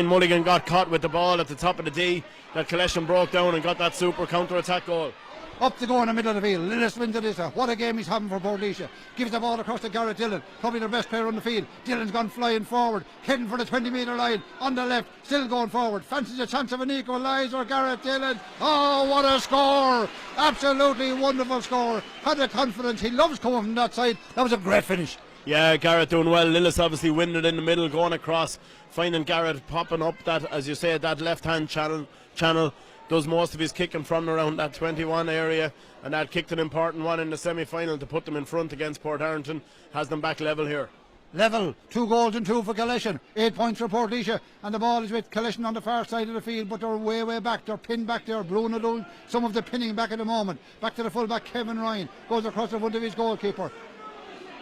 Mulligan got caught with the ball at the top of the D that Killeshin broke down and got that super counter-attack goal. Up to go in the middle of the field. Lillis wins it. What a game he's having for Portlaoise. Gives the ball across to Garrett Dillon, probably the best player on the field. Dillon's gone flying forward, heading for the 20-metre line on the left, still going forward. Fancies a chance of an equaliser, Garrett Dillon. Oh, what a score! Absolutely wonderful score. Had the confidence. He loves coming from that side. That was a great finish. Yeah, Garrett doing well. Lillis obviously winning it in the middle, going across, finding Garrett popping up that, as you say, that left-hand channel. Does most of his kicking from around that 21 area, and that kicked an important one in the semi-final to put them in front against Port Arlington. Has them back level here. Level, 2 goals and 2 for Killeshin, 8 points for Portlaoise, and the ball is with Killeshin on the far side of the field, but they're way back. They're pinned back there. Bruno doing some of the pinning back at the moment. Back to the full back, Kevin Ryan goes across the front of his goalkeeper.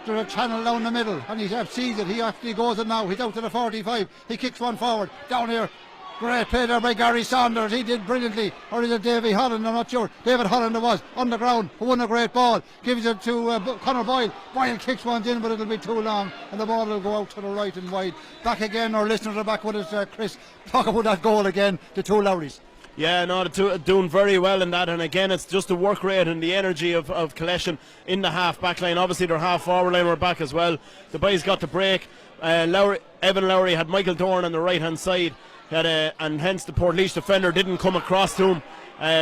There's a channel down the middle, and he sees it. He actually goes it now. He's out to the 45. He kicks one forward down here. Great play there by Gary Saunders. He did brilliantly. Or is it David Holland? I'm not sure. David Holland it was, on the ground, who won a great ball. Gives it to Conor Boyle. Boyle kicks one in, but it'll be too long, and the ball will go out to the right and wide. Back again, our listeners are back with us, Chris. Talk about that goal again, the 2 Lowries. Yeah, no, they're doing very well in that, and again it's just the work rate and the energy of Killeshin in the half back line. Obviously their half forward line were back as well. The boys got the break. Evan Lowry had Michael Dorn on the right hand side, and hence the Portlaoise defender didn't come across to him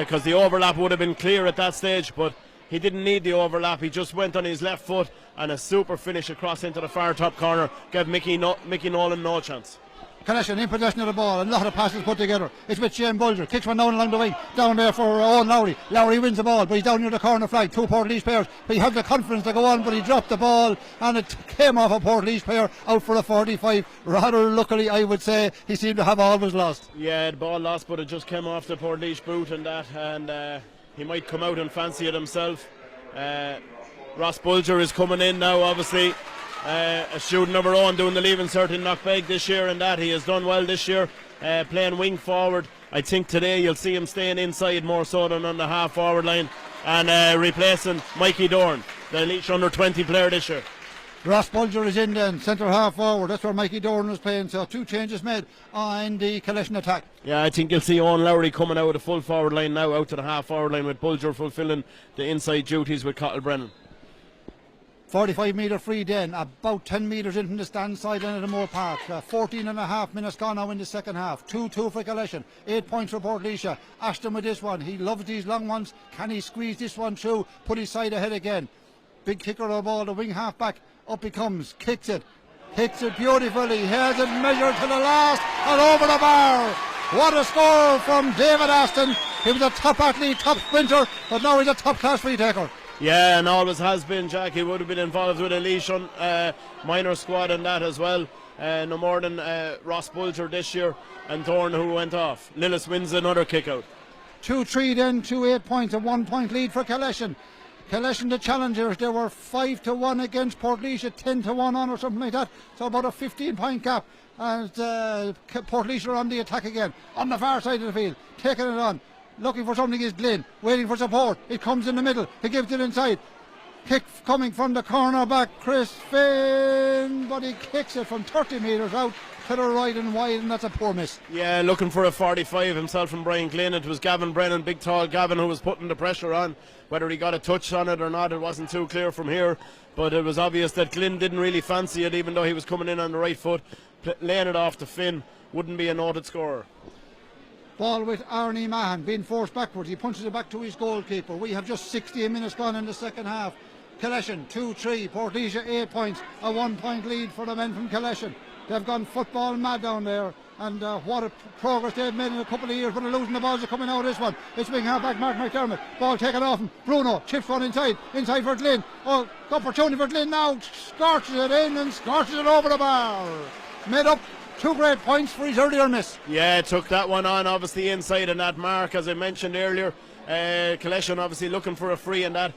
because the overlap would have been clear at that stage, but he didn't need the overlap. He just went on his left foot and a super finish across into the far top corner gave Mickey Nolan no chance. Killeshin in possession of the ball, a lot of passes put together. It's with Shane Bulger, kicks one down along the wing, down there for Owen Lowry. Lowry wins the ball, but he's down near the corner flag. 2 Portlaoise players, but he had the confidence to go on, but he dropped the ball and it came off a Portlaoise player out for a 45. Rather luckily, I would say, he seemed to have always lost. Yeah, the ball lost, but it just came off the Portlaoise boot and that, and he might come out and fancy it himself. Ross Bulger is coming in now, obviously. A student of our own, doing the leaving cert in Knockbeg this year, and that he has done well this year, playing wing forward. I think today you'll see him staying inside more so than on the half forward line, and replacing Mikey Dorn, the Laois under 20 player this year. Ross Bulger is in then, centre half forward. That's where Mikey Doran was playing. So 2 changes made on the Killeshin attack. Yeah, I think you'll see Owen Lowry coming out of the full forward line now, out to the half forward line, with Bulger fulfilling the inside duties with Cottle Brennan. 45 metre free then, about 10 metres in from the stand side end of the Moore Park. 14 and a half minutes gone now in the second half. 2-2 for Killeshin. 8 points for Portlaoise. Ashton with this one. He loves these long ones. Can he squeeze this one through? Put his side ahead again. Big kicker of the ball. The wing half back. Up he comes. Kicks it. Hits it beautifully. He has it measured to the last and over the bar. What a score from David Aston. He was a top athlete, top sprinter, but now he's a top class free taker. Yeah, and always has been, Jack. He would have been involved with a Laois minor squad and that as well. No more than Ross Bulger this year, and Thorne who went off. Lillis wins another kick out. 2-3 then, 8 points, a 1 point lead for Killeshin. Killeshin the challengers, they were 5-1 against Portlaoise, 10-1 on or something like that. So about a 15 point gap. And Portlaoise are on the attack again, on the far side of the field, taking it on. Looking for something is Glynn, waiting for support. It comes in the middle, he gives it inside. Kick coming from the corner back, Chris Finn, but he kicks it from 30 metres out to the right and wide, and that's a poor miss. Yeah, looking for a 45 himself from Brian Glynn. It was Gavin Brennan, big tall Gavin, who was putting the pressure on. Whether he got a touch on it or not, it wasn't too clear from here, but it was obvious that Glynn didn't really fancy it, even though he was coming in on the right foot. Laying it off to Finn wouldn't be a noted scorer. Ball with Arnie Mahan being forced backwards. He punches it back to his goalkeeper. We have just 16 minutes gone in the second half. Killeshin 2-3, Portlaoise 8 points, a 1 point lead for the men from Killeshin. They've gone football mad down there, and what a progress they've made in a couple of years. But they're losing the balls are coming out of this one. It's wing half back Mark McDermott. Ball taken off him. Bruno chips one inside for Glynn. Oh, opportunity for Glynn now. Scorches it in and scorches it over the bar. Made up 2 great points for his earlier miss. Yeah, took that one on obviously inside in that mark, as I mentioned earlier. Killeshin obviously looking for a free in that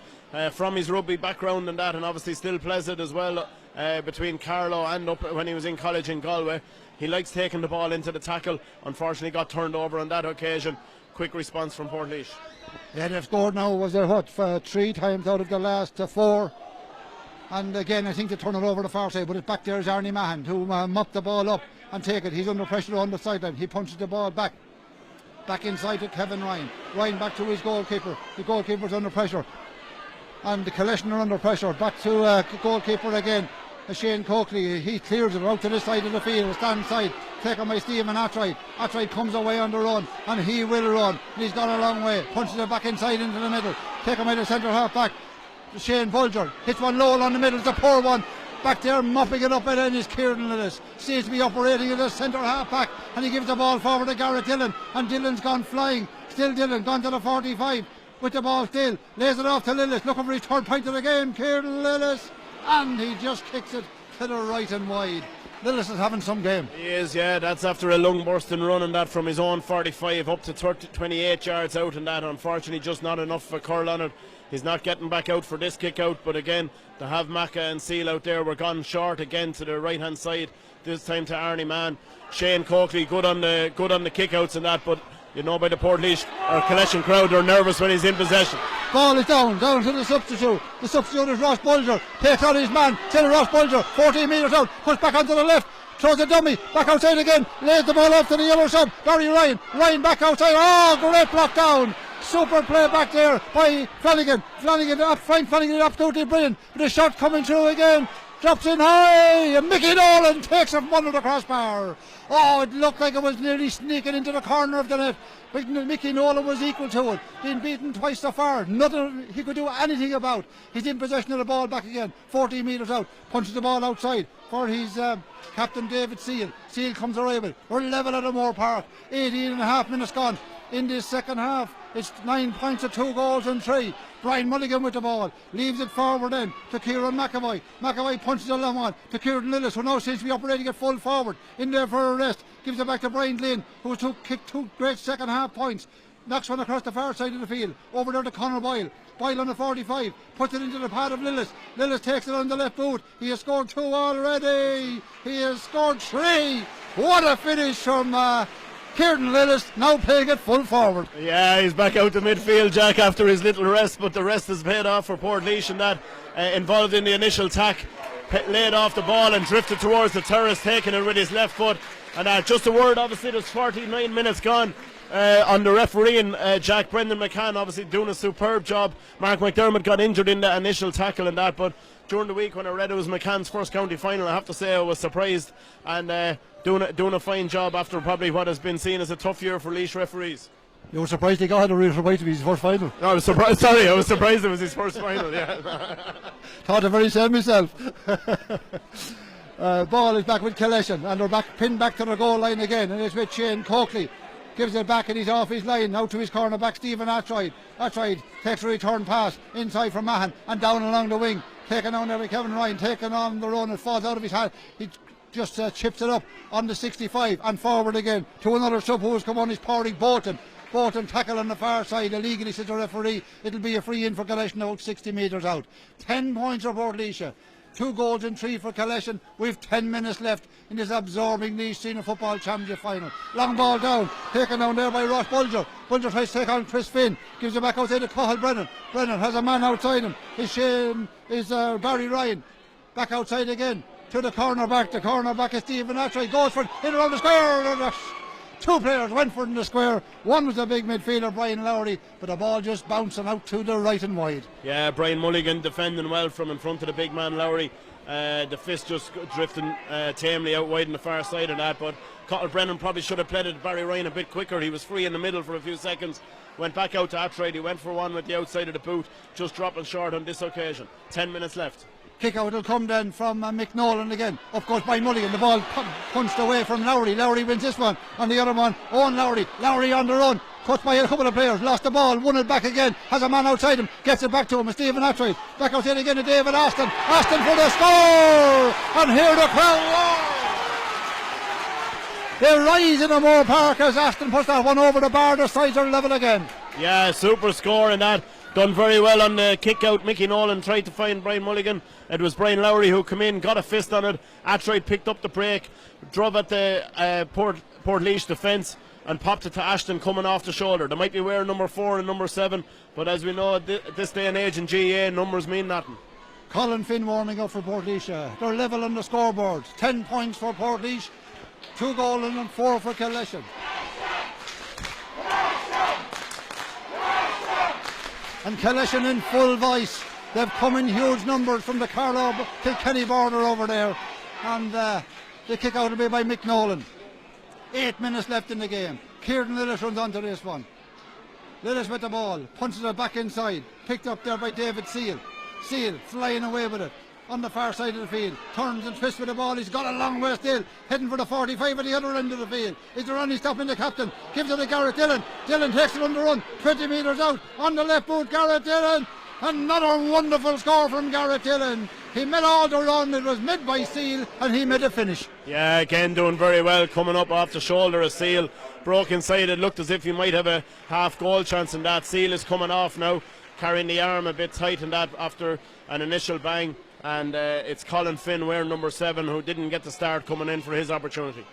from his rugby background and that, and obviously still pleasant as well between Carlow and up when he was in college in Galway. He likes taking the ball into the tackle. Unfortunately got turned over on that occasion. Quick response from Portlaoise. Yeah, they've scored now, was there 3 times out of the last 4. And again, I think they turn it over the far side, but it's back there is Arnie Mahan who mopped the ball up and take it. He's under pressure on the sideline. He punches the ball back inside to Kevin Ryan. Ryan back to his goalkeeper. The goalkeeper's under pressure, and the Killeshin are under pressure. Back to goalkeeper again, Shane Coakley. He clears it out to the side of the field, stand side, taken by Stephen Attride. Attride comes away on the run, and he will run. He's gone a long way. Punches it back inside into the middle. Taken by the centre half back, Shane Bulger. Hits one low on the middle. It's a poor one. Back there mopping it up at end is Kieran Lillis. Seems to be operating as a centre half back, and he gives the ball forward to Garrett Dillon, and Dillon's gone flying. Still Dillon gone to the 45 with the ball still. Lays it off to Lillis, looking for his 3rd point of the game. Kieran Lillis, and he just kicks it to the right and wide. Lillis is having some game. He is, yeah. That's after a lung bursting run and that from his own 45 up to 28 yards out, and that unfortunately just not enough for curl on it. He's not getting back out for this kick out, but again, to have Macca and Seal out there, we're gone short again to the right hand side, this time to Arnie Mann. Shane Coakley good on the kick outs and that, but you know by the Portlaoise or Killeshin crowd, they're nervous when he's in possession. Ball is down to the substitute. The substitute is Ross Bulger. Takes on his man, still Ross Bulger, 14 metres out, puts back onto the left, throws a dummy, back outside again, lays the ball off to the yellow sub. Barry Ryan back outside. Oh, great block down. Super play back there by Flanagan. Flanagan absolutely brilliant. But the shot coming through again. Drops in high, and Mickey Nolan takes it from under the crossbar. Oh, it looked like it was nearly sneaking into the corner of the net. But Mickey Nolan was equal to it. Being beaten twice so far. Nothing he could do anything about. He's in possession of the ball back again. 14 metres out. Punches the ball outside for his captain David Seal. Seal comes arrival. We're level at the Moore Park. 18 and a half minutes gone in this second half. It's 9 points of 2 goals and 3. Brian Mulligan with the ball, leaves it forward then to Kieran McAvoy. McAvoy punches a long one to Kieran Lillis, who now seems to be operating at full forward. In there for a rest, gives it back to Brian Glynn, who kicked 2 great second half points. Knocks one across the far side of the field, over there to Conor Boyle. Boyle on the 45, puts it into the pad of Lillis. Lillis takes it on the left boot. He has scored 2 already. He has scored 3. What a finish from Kieran Lillis, now playing it full forward. Yeah, he's back out to midfield, Jack, after his little rest, but the rest is paid off for Portlaoise and that involved in the initial attack. laid off the ball and drifted towards the terrace, taking it with his left foot. And just a word, obviously there's 49 minutes gone on the refereeing. Jack Brendan McCann obviously doing a superb job. Mark McDermott got injured in the initial tackle and that, but during the week when I read it was McCann's first county final, I have to say I was surprised, and doing a fine job after probably what has been seen as a tough year for Laois referees. You were surprised he got it, or you were surprised to be his first final? No, I was surprised. Sorry, I was surprised it was his first final. Yeah. Thought the very same myself. Ball is back with Killeshin, and they're pinned back to the goal line again, and it's with Shane Coakley. Gives it back and he's off his line. Now to his cornerback Stephen Atroyd. Atroyd takes a return pass inside from Mahan and down along the wing. Taken on there by Kevin Ryan. Taken on the run. It falls out of his hand. He just chips it up on the 65 and forward again to another sub who has come on. His Pádraig Bolton. Bolton tackle on the far side. Illegally, says the referee. It'll be a free in for Killeshin about 60 metres out. 10 points for Portlaoise. 2 goals and 3 for Killeshin. We've 10 minutes left in this absorbing Laois Senior Football Championship final. Long ball down, taken down there by Ross Bulger. Bulger tries to take on Chris Finn, gives it back outside to Cathal Brennan. Brennan has a man outside him. Is Barry Ryan. Back outside again to the cornerback. The cornerback is Stephen Atroyd. Goes for it, in around the square. 2 players went for it in the square. One was the big midfielder, Brian Lowry, but the ball just bouncing out to the right and wide. Yeah, Brian Mulligan defending well from in front of the big man Lowry. The fist just drifting tamely out wide on the far side of that, but Cathal Brennan probably should have played it Barry Ryan a bit quicker. He was free in the middle for a few seconds, went back out to Atroyd. He went for one with the outside of the boot, just dropping short on this occasion. 10 minutes left. Kick out will come then from Mick Nolan again. Of course by Mulligan. The ball punched away from Lowry. Lowry wins this one. On the other one, Owen Lowry. Lowry on the run. Cut by a couple of players. Lost the ball. Won it back again. Has a man outside him. Gets it back to him. Stephen Atroyd. Back outside again to David Aston. Aston for the score. And here the crowd roar. They rise in the Moore Park as Aston puts that one over the bar. The sides are level again. Yeah, super score in that. Done very well on the kick out. Mickey Nolan tried to find Brian Mulligan. It was Brian Lowry who came in, got a fist on it. Atroyd picked up the break, drove at the Portlaoise defence and popped it to Ashton coming off the shoulder. They might be wearing number 4 and number 7, but as we know at this day and age in GAA, numbers mean nothing. Colin Finn warming up for Portlaoise. They're level on the scoreboard. 10 points for Portlaoise, 2 goals and 4 for Killeshin. And Killeshin in full voice. They've come in huge numbers from the Carlow-Kilkenny border over there. And the kick out will be by Mick Nolan. 8 minutes left in the game. Kieran Lillis runs onto this one. Lillis with the ball. Punches it back inside. Picked up there by David Seal. Seal flying away with it. On the far side of the field, turns and twists with the ball. He's got a long way still, heading for the 45 at the other end of the field. Is there any stopping the captain? Gives it to Garrett Dillon. Dillon takes it on the run, 20 metres out on the left boot. Garrett Dillon, another wonderful score from Garrett Dillon. He made all the run. It was made by Seal, and he made a finish. Yeah, again doing very well, coming up off the shoulder of Seal. Broke inside. It looked as if he might have a half goal chance in that. Seal is coming off now, carrying the arm a bit tight in that after an initial bang. And it's Colin Finn wearing number 7 who didn't get the start coming in for his opportunity.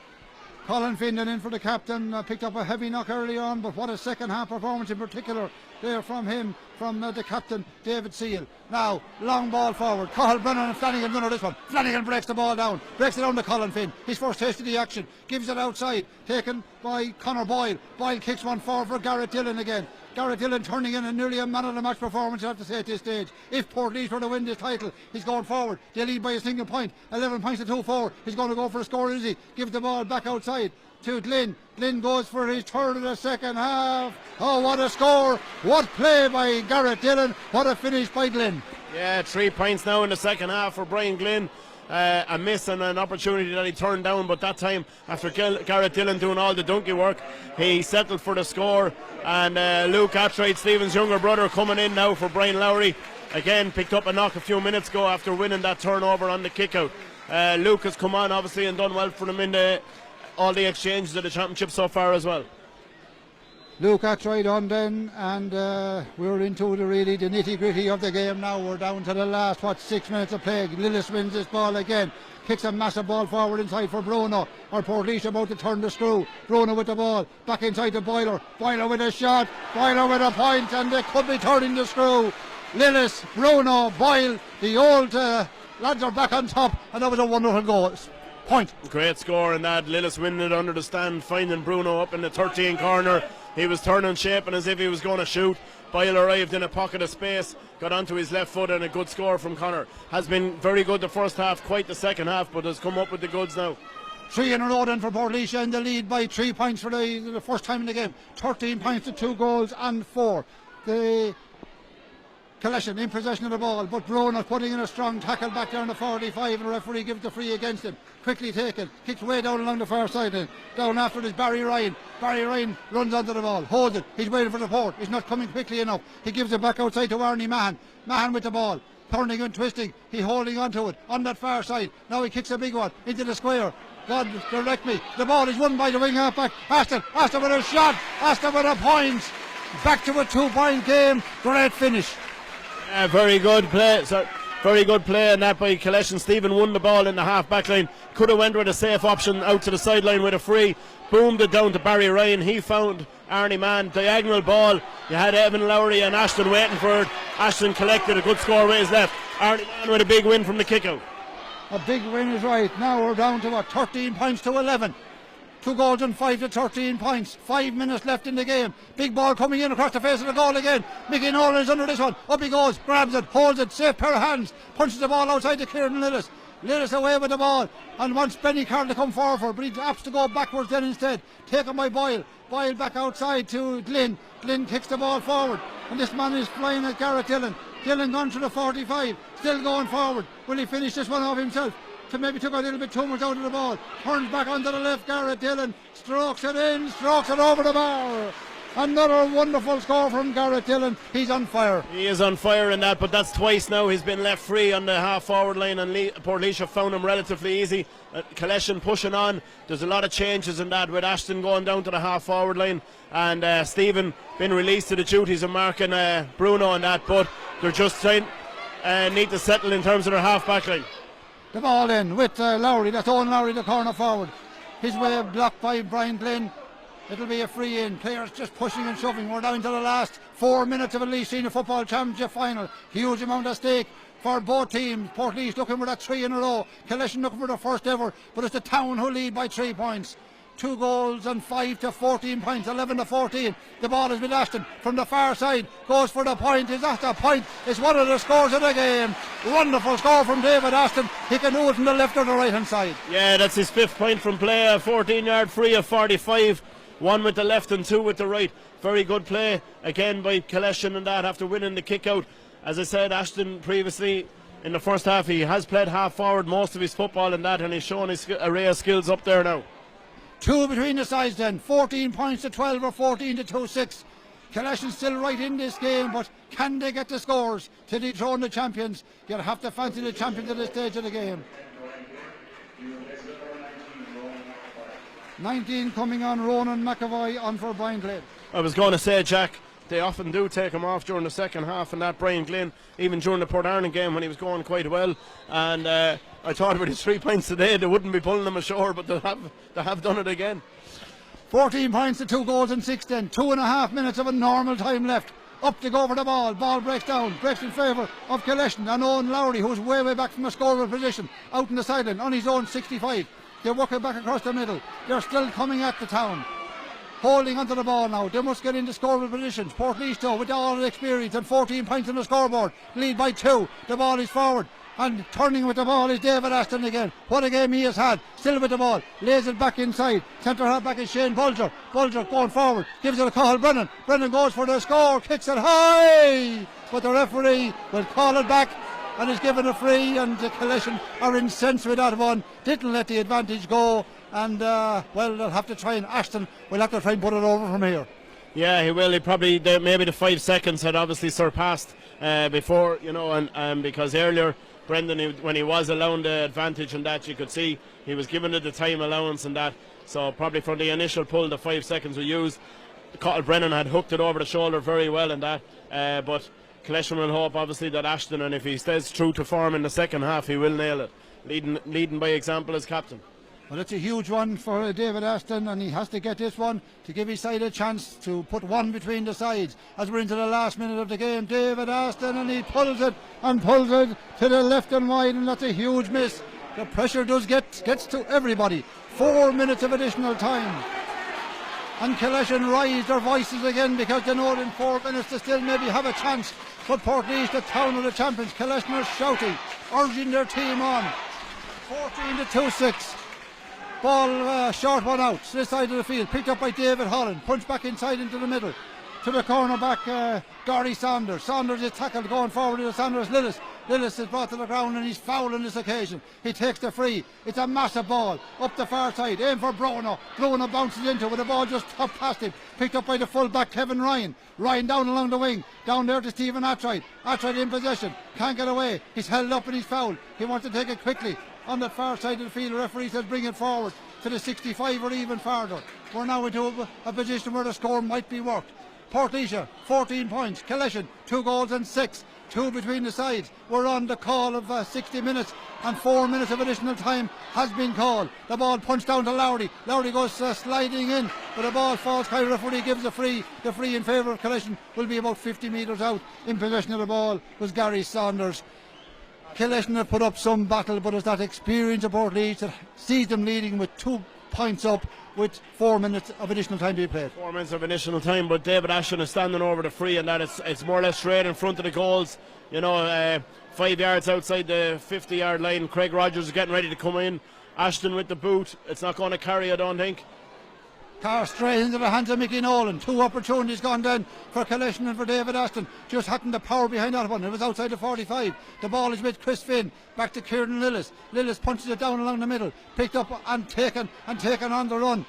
Colin Finn then in for the captain, picked up a heavy knock early on, but what a second half performance in particular there from him, from the captain David Seal. Now long ball forward, Cathal Brennan and Flanagan runner this one. Flanagan breaks the ball down, breaks it down to Colin Finn. His first taste of the action, gives it outside, taken by Conor Boyle. Boyle kicks one forward for Garrett Dillon again. Garrett Dillon turning in a nearly a man of the match performance, you have to say, at this stage. If Portlaoise were to win this title, he's going forward. They lead by a single point, 11 points to 2-4. He's going to go for a score, is he? Gives the ball back outside to Glynn. Glynn goes for his third of the second half. Oh, what a score! What play by Garrett Dillon! What a finish by Glynn! Yeah, 3 points now in the second half for Brian Glynn. A miss and an opportunity that he turned down, but that time after Garrett Dillon doing all the donkey work, he settled for the score. And Luke Atroyd, Stephen's younger brother, coming in now for Brian Lowry. Again picked up a knock a few minutes ago after winning that turnover on the kick out. Luke has come on obviously and done well for them in all the exchanges of the championship so far as well. Luke Atroyd on then, and we're into the nitty gritty of the game now. We're down to the last 6 minutes of play. Lillis wins this ball again, kicks a massive ball forward inside for Bruno, or Portlaoise about to turn the screw. Bruno with the ball back inside to Boiler. Boiler with a shot, Boiler with a point, and they could be turning the screw. Lillis, Bruno, Boyle, the old lads are back on top, and that was a wonderful goal. Point. Great score in that. Lillis winning it under the stand, finding Bruno up in the 13 corner. He was turning, shaping as if he was going to shoot. Boyle arrived in a pocket of space, got onto his left foot, and a good score from Connor. Has been very good the first half, quite the second half, but has come up with the goods now. 3 in a row then for Portlaoise, in the lead by 3 points for the first time in the game. 13 points to 2 goals and 4. The Killeshin in possession of the ball, but Bruno putting in a strong tackle back there on the 45, and the referee gives the free against him. Quickly taken, kicks way down along the far side, down after this Barry Ryan. Barry Ryan runs onto the ball, holds it, he's waiting for the port, he's not coming quickly enough. He gives it back outside to Arnie Mahan. Mahan with the ball, turning and twisting, he holding onto it on that far side. Now he kicks a big one into the square. God direct me, the ball is won by the wing half back. Aston with a shot, Aston with a point. Back to a 2-point game, great finish. Very good play. Very good play in that by Killeshin. Stephen won the ball in the half back line. Could have went with a safe option out to the sideline with a free. Boomed it down to Barry Ryan. He found Arnie Mann. Diagonal ball. You had Evan Lowry and Ashton waiting for it. Ashton collected a good score with his left. Arnie Mann with a big win from the kick out. A big win is right. Now we're down to 13 points to 11. 2 goals and 5 to 13 points. 5 minutes left in the game. Big ball coming in across the face of the goal again. Mickey Nolan is under this one. Up he goes, grabs it, holds it, safe pair of hands, punches the ball outside to Kieran Lillis. Lillis away with the ball and wants Benny Carroll to come forward, but he opts to go backwards then instead. Taken by Boyle. Boyle back outside to Glynn. Glynn kicks the ball forward, and this man is flying at Garrett Dillon. Dillon gone to the 45, still going forward. Will he finish this one off himself? Maybe took a little bit too much out of the ball. Turns back onto the left. Garrett Dillon strokes it in, strokes it over the bar. Another wonderful score from Garrett Dillon. He's on fire. He is on fire in that, but that's twice now he's been left free on the half forward line, and Portlaoise found him relatively easy. Killeshin pushing on. There's a lot of changes in that, with Ashton going down to the half forward line and Stephen been released to the duties of marking Bruno on that, but they're just trying need to settle in terms of their half back line. The ball in with Lowry. That's Owen Lowry, the corner forward. His way blocked by Brian Glynn. It'll be a free in. Players just pushing and shoving. We're down to the last 4 minutes of a Laois Senior Football Championship final. Huge amount at stake for both teams. Portlaoise looking for that 3 in a row. Killeshin looking for the first ever. But it's the town who lead by 3 points. 2 goals and 5 to 14 points, 11 to 14. The ball is with Ashton from the far side, goes for the point. Is that the point? It's one of the scores of the game. Wonderful score from David Ashton. He can do it from the left or the right hand side. Yeah, that's his 5th point from play. A 14-yard free of 45. 1 with the left and 2 with the right. Very good play again by Killeshin and that after winning the kick out. As I said, Ashton previously in the first half, he has played half forward most of his football and that, and he's shown his array of skills up there now. 2 between the sides then, 14 points to 12 or 14 to 2-6. Killeshin still right in this game, but can they get the scores to dethrone the champions? You'll have to fancy the champions at this stage of the game. 19 coming on, Ronan McAvoy on for Brian Glynn. I was going to say, Jack, they often do take him off during the second half, and that Brian Glynn, even during the Port Ireland game when he was going quite well, and I thought with his 3 points today they wouldn't be pulling them ashore, but they have done it again. 14 points to 2 goals and 6 then. 2.5 minutes of a normal time left. Up to go for the ball. Ball breaks down. Breaks in favour of Killeshin and Owen Lowry, who's way back from a scoreable position. Out in the sideline on his own 65. They're working back across the middle. They're still coming at the town. Holding onto the ball now. They must get into scoreable positions. Portlaoise though, with all the experience and 14 points on the scoreboard. Lead by 2. The ball is forward. And turning with the ball is David Aston again. What a game he has had. Still with the ball. Lays it back inside. Centre half back is Shane Bulger. Bulger going forward. Gives it a call. Brennan goes for the score. Kicks it high. But the referee will call it back and is given a free. And the Killeshin are incensed with that one. Didn't let the advantage go. And well, they'll have to try, and Ashton will have to try and put it over from here. Yeah, he will. He probably, maybe the 5 seconds had obviously surpassed before, you know, and because earlier Brendan, when he was allowing the advantage and that, you could see he was given it the time allowance and that, so probably from the initial pull the 5 seconds were used. Cottle Brennan had hooked it over the shoulder very well in that, but Killeshin will hope obviously that Ashton, and if he stays true to form in the second half, he will nail it, leading by example as captain. Well, it's a huge one for David Aston, and he has to get this one to give his side a chance to put one between the sides as we're into the last minute of the game. David Aston, and he pulls it to the left and wide, and that's a huge miss. The pressure gets to everybody. 4 minutes of additional time. And Killeshin raise their voices again because they know in 4 minutes they still maybe have a chance. But Portlaoise, the town of the champions, Killeshin are shouting, urging their team on. 14-2-6. Ball short one out to the side of the field, picked up by David Holland, punched back inside into the middle to the cornerback Gary Saunders. Saunders is tackled going forward to Saunders. Lillis is brought to the ground and he's fouled on this occasion. He takes the free. It's a massive ball up the far side. Aim for Bruno. Bruno bounces into it with the ball just up past him. Picked up by the full-back Kevin Ryan. Ryan down along the wing. Down there to Stephen Attride. Attride in possession. Can't get away. He's held up and he's fouled. He wants to take it quickly. On the far side of the field, the referee says bring it forward to the 65 or even farther. We're now into a position where the score might be worked. Portlaoise, 14 points. Killeshin, 2 goals and 6. 2 between the sides. We're on the call of 60 minutes and 4 minutes of additional time has been called. The ball punched down to Lowry. Lowry goes sliding in, but the ball falls high. Referee gives the free. The free in favour of Killeshin will be about 50 metres out. In possession of the ball was Gary Saunders. Killeshin have put up some battle, but it's that experience of Portlaoise that sees them leading with 2 points up with 4 minutes of additional time to be played. 4 minutes of additional time, but David Ashton is standing over the free, and that it's more or less straight in front of the goals. 5 yards outside the 50-yard line. Craig Rogers is getting ready to come in. Ashton with the boot. It's not going to carry, I don't think. Car straight into the hands of Mickey Nolan. 2 opportunities gone down for Killeshin and for David Aston. Just hadn't the power behind that one. It was outside the 45. The ball is with Chris Finn. Back to Kieran Lillis. Lillis punches it down along the middle. Picked up and taken on the run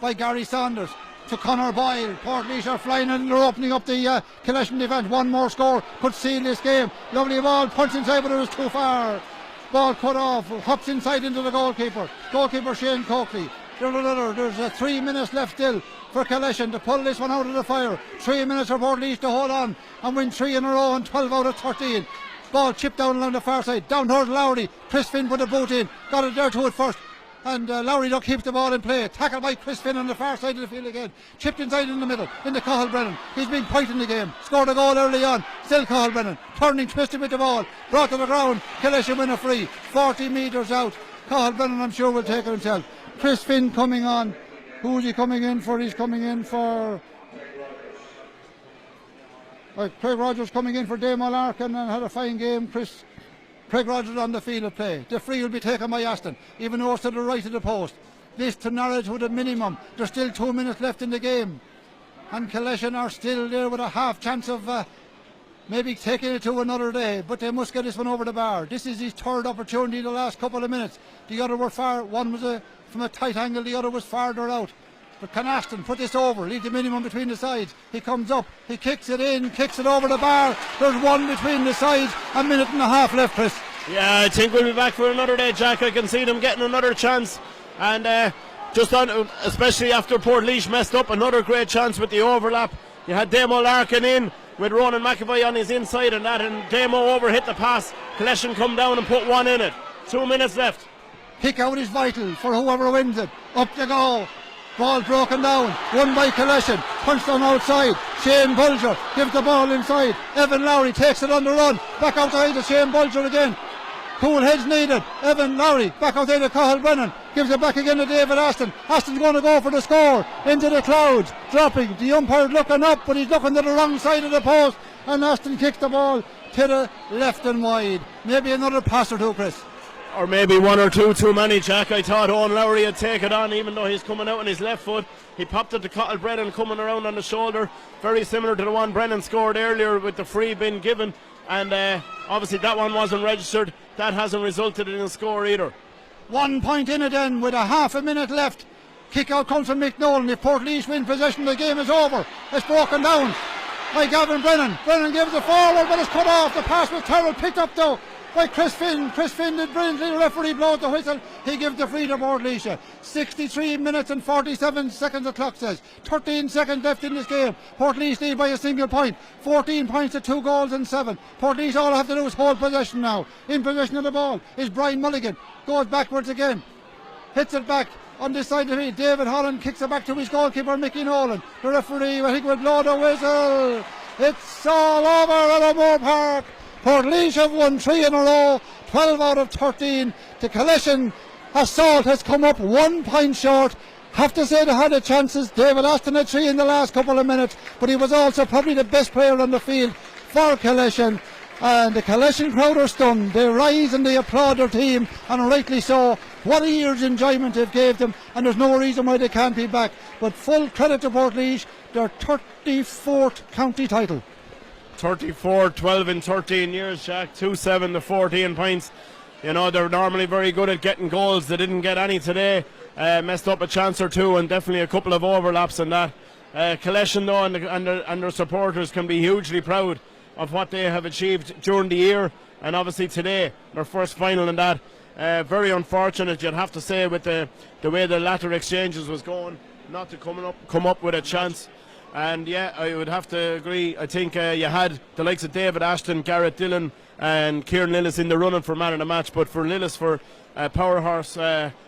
by Gary Saunders to Conor Boyle. Portlaoise are flying and they're opening up the Killeshin defence. One more score could seal this game. Lovely ball, punched inside, but it was too far. Ball cut off, hops inside into the goalkeeper. Goalkeeper Shane Coakley. There's 3 minutes left still for Killeshin to pull this one out of the fire. 3 minutes for Portlaoise to hold on and win 3 in a row and 12 out of 13. Ball chipped down along the far side, down towards Lowry. Chris Finn put the boot in, got it there to it first. And Lowry keeps the ball in play. Tackled by Chris Finn on the far side of the field again. Chipped inside in the middle, into Cathal Brennan. He's been quite in the game. Scored a goal early on. Still Cathal Brennan. Turning, twisting with the ball. Brought to the ground. Killeshin win a free. 40 metres out. Cathal Brennan, I'm sure, will take it himself. Chris Finn coming on. Who's he coming in for? He's coming in for Craig Rogers coming in for Damo Larkin and had a fine game. Craig Rogers on the field of play. The free will be taken by Aston, even though it's to the right of the post. This to narrow to the minimum. There's still 2 minutes left in the game. And Killeshin are still there with a half chance of maybe taking it to another day, but they must get this one over the bar. This is his 3rd opportunity in the last couple of minutes. The other were far, one was from a tight angle, the other was farther out. But can Aston put this over, leave the minimum between the sides? He comes up, he kicks it in, kicks it over the bar. There's 1 between the sides, a minute and a half left, Chris. Yeah, I think we'll be back for another day, Jack. I can see them getting another chance. And just on, especially after Portlaoise messed up, another great chance with the overlap. You had Damo Larkin in with Ronan McAvoy on his inside and that, and Damo over hit the pass. Killeshin come down and put 1 in it. 2 minutes left. Kick out is vital for whoever wins it. Up they go. Ball broken down. Won by Killeshin. Punched on outside. Shane Bulger gives the ball inside. Evan Lowry takes it on the run. Back outside to Shane Bulger again. Cool heads needed. Evan Lowry back outside to Cathal Brennan. Gives it back again to David Aston. Aston's going to go for the score. Into the clouds. Dropping. The umpire looking up, but he's looking to the wrong side of the post. And Aston kicks the ball to the left and wide. Maybe another pass or two, Chris. Or maybe 1 or 2 too many, Jack. I thought Owen Lowry had taken it on, even though he's coming out on his left foot. He popped it to Cathal Brennan coming around on the shoulder. Very similar to the one Brennan scored earlier with the free being given. And obviously that one wasn't registered. That hasn't resulted in a score either. 1 point in it then with a half a minute left. Kick out comes from Mick Nolan. If Portlaoise win possession, the game is over. It's broken down by Gavin Brennan. Brennan gives it forward, but it's cut off. The pass was terrible. Picked up though by Chris Finn. Chris Finn did brilliantly. The referee blows the whistle. He gives the free to Portlaoise. 63 minutes and 47 seconds the clock says. 13 seconds left in this game. Portlaoise lead by a single point. 14 points to 2 goals and 7. Portlaoise all have to do is hold possession now. In possession of the ball is Brian Mulligan. Goes backwards again. hits it back on this side of the field. David Holland kicks it back to his goalkeeper, Mickey Nolan. The referee, I think, will blow the whistle. It's all over at O'Moore Park. Portlaoise have won 3 in a row, 12 out of 13. The Killeshin assault has come up 1 point short. Have to say they had the chances. David Ashton had 3 in the last couple of minutes, but he was also probably the best player on the field for Killeshin. And the Killeshin crowd are stunned. They rise and they applaud their team, and rightly so. What a year's enjoyment they've gave them, and there's no reason why they can't be back. But full credit to Portlaoise, their 34th county title. 34, 12 in 13 years, Jack. 2-7 to 14 points. You know, they're normally very good at getting goals. They didn't get any today. Messed up a chance or two, and definitely a couple of overlaps in that. Killeshin, though, and their supporters can be hugely proud of what they have achieved during the year, and obviously today, their first final in that. Very unfortunate, you'd have to say, with the way the latter exchanges was going, not to come up with a chance. And yeah, I would have to agree. I think you had the likes of David Ashton, Garrett Dillon and Kieran Lillis in the running for man of the match, but for Lillis for powerhouse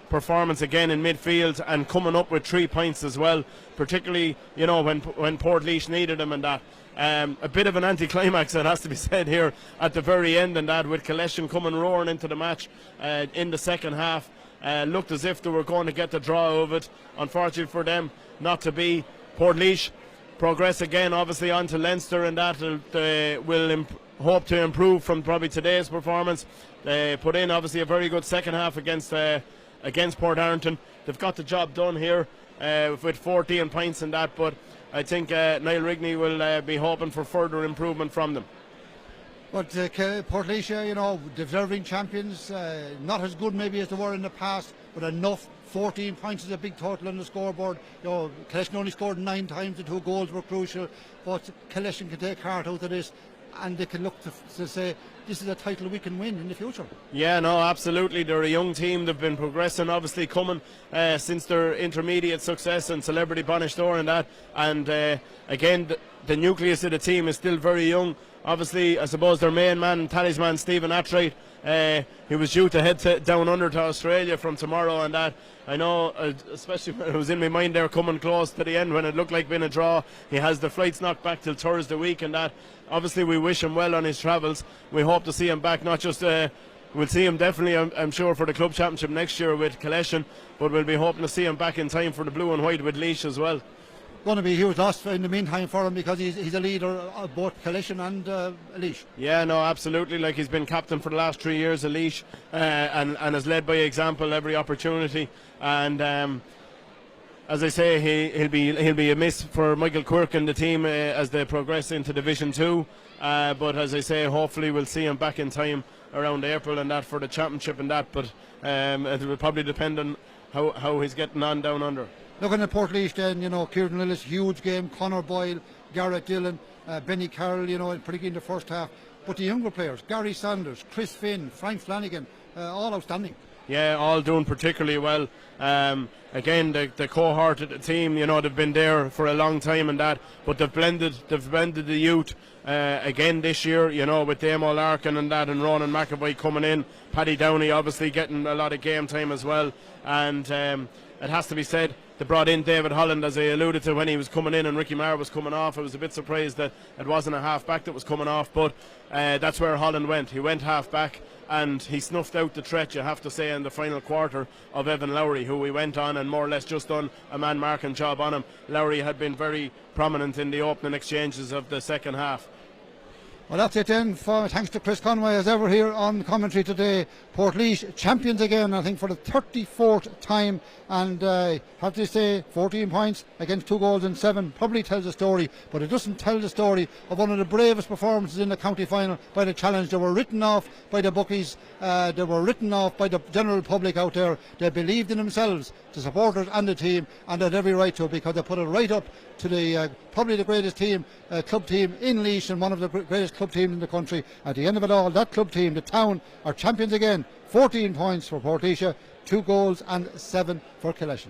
performance again in midfield and coming up with 3 points as well, particularly, you know, when Portlaoise needed him and that. A bit of an anticlimax, it has to be said, here at the very end, and that with Killeshin coming roaring into the match in the second half. Looked as if they were going to get the draw of it. Unfortunately for them, not to be. Portlaoise progress again, obviously, on to Leinster, and that will hope to improve from probably today's performance. They put in, obviously, a very good second half against Port Arlington. They've got the job done here with 14 points and that, but I think Niall Rigney will be hoping for further improvement from them. But Portlaoise, you know, deserving champions, not as good maybe as they were in the past, but enough. 14 points is a big total on the scoreboard. You know, Killeshin only scored 9 times, the 2 goals were crucial, but Killeshin can take heart out of this, and they can look to say this is a title we can win in the future. Yeah, no, absolutely. They're a young team. They've been progressing, obviously, coming since their intermediate success and Celebrity Bannister and that. And again, the nucleus of the team is still very young. Obviously, I suppose their main man, talisman, Stephen Attright, he was due to head down under to Australia from tomorrow, and that I know, especially when it was in my mind there coming close to the end when it looked like being a draw. He has the flights knocked back till Thursday week, and that obviously we wish him well on his travels. We hope to see him back, not just we'll see him definitely, I'm sure, for the club championship next year with Killeshin, but we'll be hoping to see him back in time for the blue and white with Laois as well. Going to be a huge loss in the meantime for him, because he's a leader of both Killeshin and Laois. Yeah, no, absolutely. Like, he's been captain for the last 3 years of Laois, and has led by example every opportunity. And as I say, he'll be a miss for Michael Quirk and the team as they progress into Division 2. But as I say, hopefully we'll see him back in time around April and that for the championship and that. But it will probably depend on how he's getting on down under. Looking at Portlaoise then, you know, Kieran Lillis, huge game, Conor Boyle, Garrett Dillon, Benny Carroll, you know, particularly in the first half. But the younger players, Gary Sanders, Chris Finn, Frank Flanagan, all outstanding. Yeah, all doing particularly well. Again, the cohort of the team, you know, they've been there for a long time and that, but they've blended the youth again this year, you know, with Damo Larkin and that, and Ronan McAvoy coming in, Paddy Downey obviously getting a lot of game time as well, and it has to be said, they brought in David Holland, as I alluded to, when he was coming in and Ricky Maher was coming off. I was a bit surprised that it wasn't a half back that was coming off, but that's where Holland went. He went half back, and he snuffed out the threat, you have to say, in the final quarter of Evan Lowry, who we went on and more or less just done a man marking job on him. Lowry had been very prominent in the opening exchanges of the second half. Well, that's it then. Thanks to Chris Conway as ever here on commentary today. Portlaoise champions again, I think, for the 34th time, and have to say 14 points against 2 goals and 7 probably tells a story, but it doesn't tell the story of one of the bravest performances in the county final by the challenge. They were written off by the bookies, they were written off by the general public out there. They believed in themselves, the supporters and the team, and they had every right to, because they put it right up to the probably the greatest team, club team in Laois, and one of the greatest club teams in the country. At the end of it all, that club team, the town, are champions again. 14 points for Portlaoise, 2 goals and 7 for Killeshin.